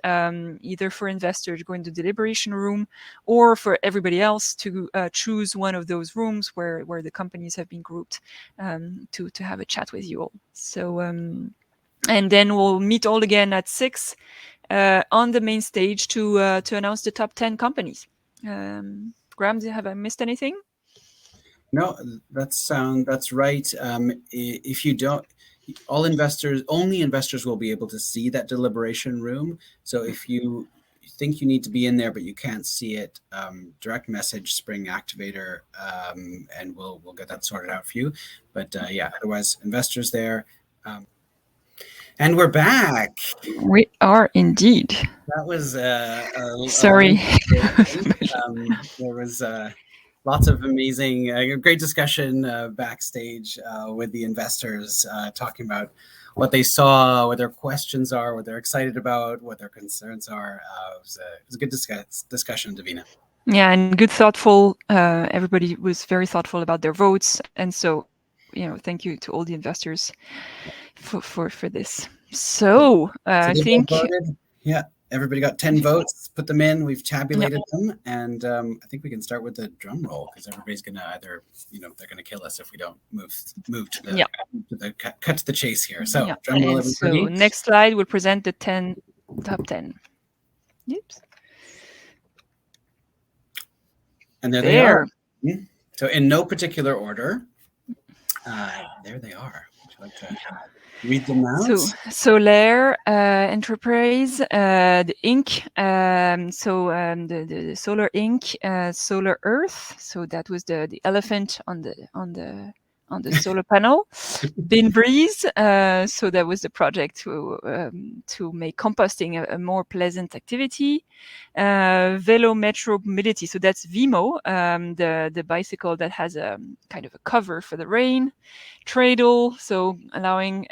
either for investors go into the deliberation room, or for everybody else to choose one of those rooms where the companies have been grouped to have a chat with you all. So and then we'll meet all again at 6 on the main stage to announce the top 10 companies. Graham, have I missed anything? No, that's right. If you don't, only investors will be able to see that deliberation room. So if you think you need to be in there but you can't see it, direct message Spring Activator, and we'll get that sorted out for you. But yeah, otherwise, investors there. And we're back. We are indeed. That was sorry. There was lots of amazing, great discussion backstage with the investors, talking about what they saw, what their questions are, what they're excited about, what their concerns are. It was a good discussion, Davina. Yeah, and good, thoughtful. Everybody was very thoughtful about their votes, and so, thank you to all the investors for this. So I think, yeah, everybody got 10 votes. Put them in. We've tabulated them, and I think we can start with the drum roll, because everybody's going to either, they're going to kill us if we don't move to the cut to the chase here. So drum roll, everybody. So next slide will present the top 10. Oops. And there they are. So in no particular order, there they are. Would you like to read them out? So Solaire Enterprise, the Inc. The Solar Inc. Solar Earth. So that was the elephant on the solar panel. Binbreeze. So that was the project to make composting a more pleasant activity. Velo Metro Mobility. So that's Vimo, the bicycle that has a kind of a cover for the rain. Tradle. So allowing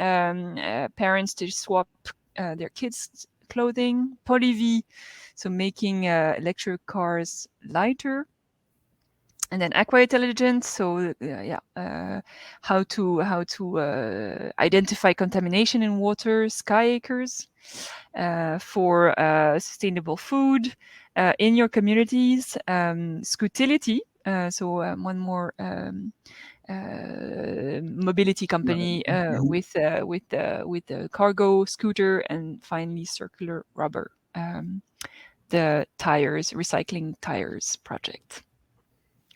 parents to swap their kids' clothing. Polyv. So making electric cars lighter. And then Aqua Intelligence, so how to identify contamination in water. Sky Acres, for sustainable food in your communities. Scootility, one more mobility company with the cargo scooter, and finally Circular Rubber, the recycling tires project.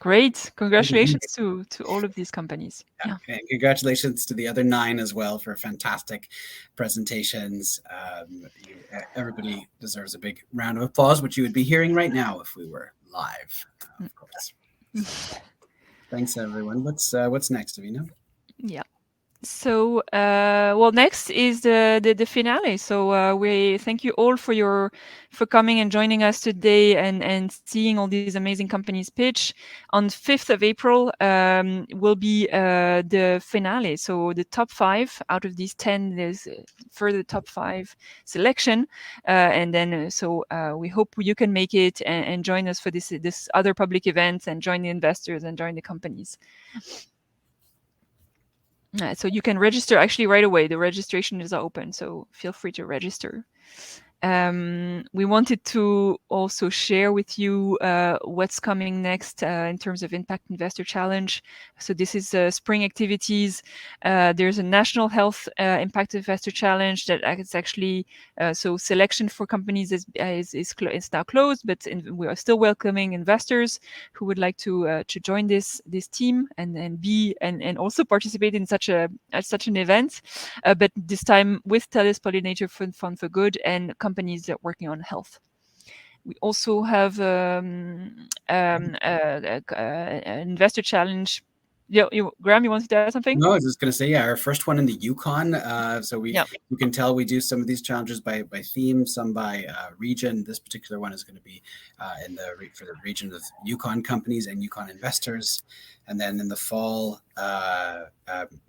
Great. Congratulations to all of these companies. Yeah. Okay. Congratulations to the other 9 as well for fantastic presentations. Everybody deserves a big round of applause, which you would be hearing right now if we were live, of course. Thanks, everyone. What's next, Davina? Yeah. So, well, next is the finale. So we thank you all for coming and joining us today and seeing all these amazing companies pitch. On 5th of April will be the finale. So the top 5 out of these 10, there's further top 5 selection, and then we hope you can make it and join us for this other public event and join the investors and join the companies. So you can register actually right away. The registration is open, so feel free to register. We wanted to also share with you what's coming next in terms of Impact Investor Challenge. So this is spring activities. There's a National Health Impact Investor Challenge that is actually so selection for companies is now closed, but we are still welcoming investors who would like to join this team and also participate in such an event, but this time with TELUS Pollinator Fund for Good and companies that are working on health. We also have an investor challenge. Graham, you wanted to add something? No, I was just going to say, our first one in the Yukon. So you can tell we do some of these challenges by theme, some by region. This particular one is going to be for the region of Yukon companies and Yukon investors. And then in the fall,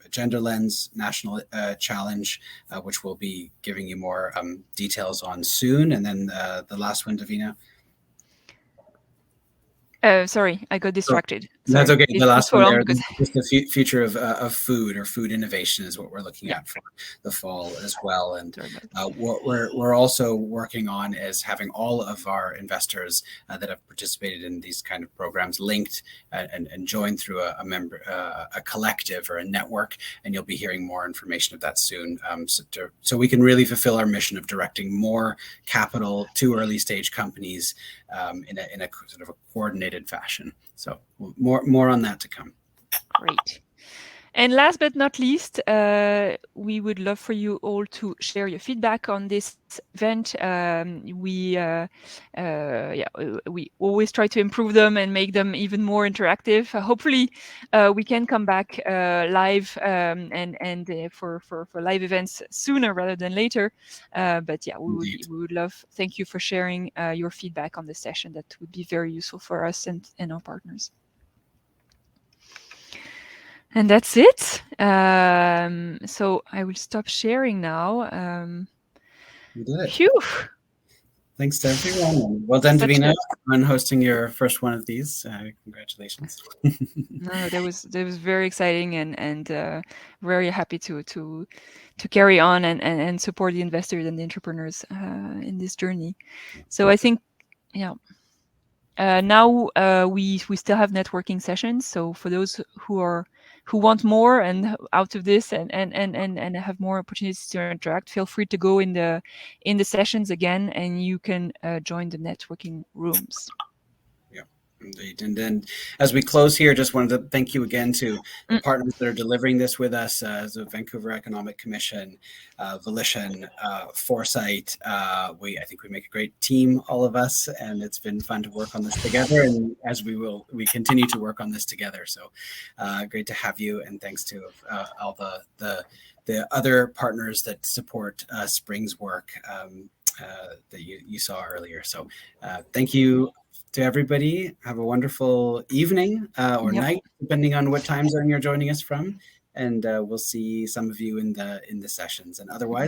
Gender Lens National Challenge, which we'll be giving you more details on soon. And then the last one, Davina. Sorry, I got distracted. That's okay. The last one there, because just the future of food or food innovation is what we're looking at for the fall as well. And what we're also working on is having all of our investors that have participated in these kind of programs linked and joined through a collective or a network. And you'll be hearing more information of that soon. So we can really fulfill our mission of directing more capital to early stage companies in a sort of a coordinated fashion. So more on that to come. Great. And last but not least, we would love for you all to share your feedback on this event. We always try to improve them and make them even more interactive. Hopefully, we can come back live and for live events sooner rather than later. But yeah, we would love. Thank you for sharing your feedback on this session. That would be very useful for us and our partners. And that's it. So I will stop sharing now. You did it. Phew. Thanks to everyone. Well done, Davina, on hosting your first one of these. Congratulations. No, that was very exciting and very happy to carry on and support the investors and the entrepreneurs in this journey. So I think, now we still have networking sessions. So for those who want more and out of this and have more opportunities to interact, feel free to go in the sessions again, and you can join the networking rooms. Indeed. And then as we close here, just wanted to thank you again to the partners that are delivering this with us, the Vancouver Economic Commission, Volition, Foresight. I think we make a great team, all of us, and it's been fun to work on this together. And as we continue to work on this together. So great to have you, and thanks to all the other partners that support Spring's work that you saw earlier. So thank you to everybody. Have a wonderful evening or night, depending on what time zone you're joining us from. And we'll see some of you in the sessions. And otherwise,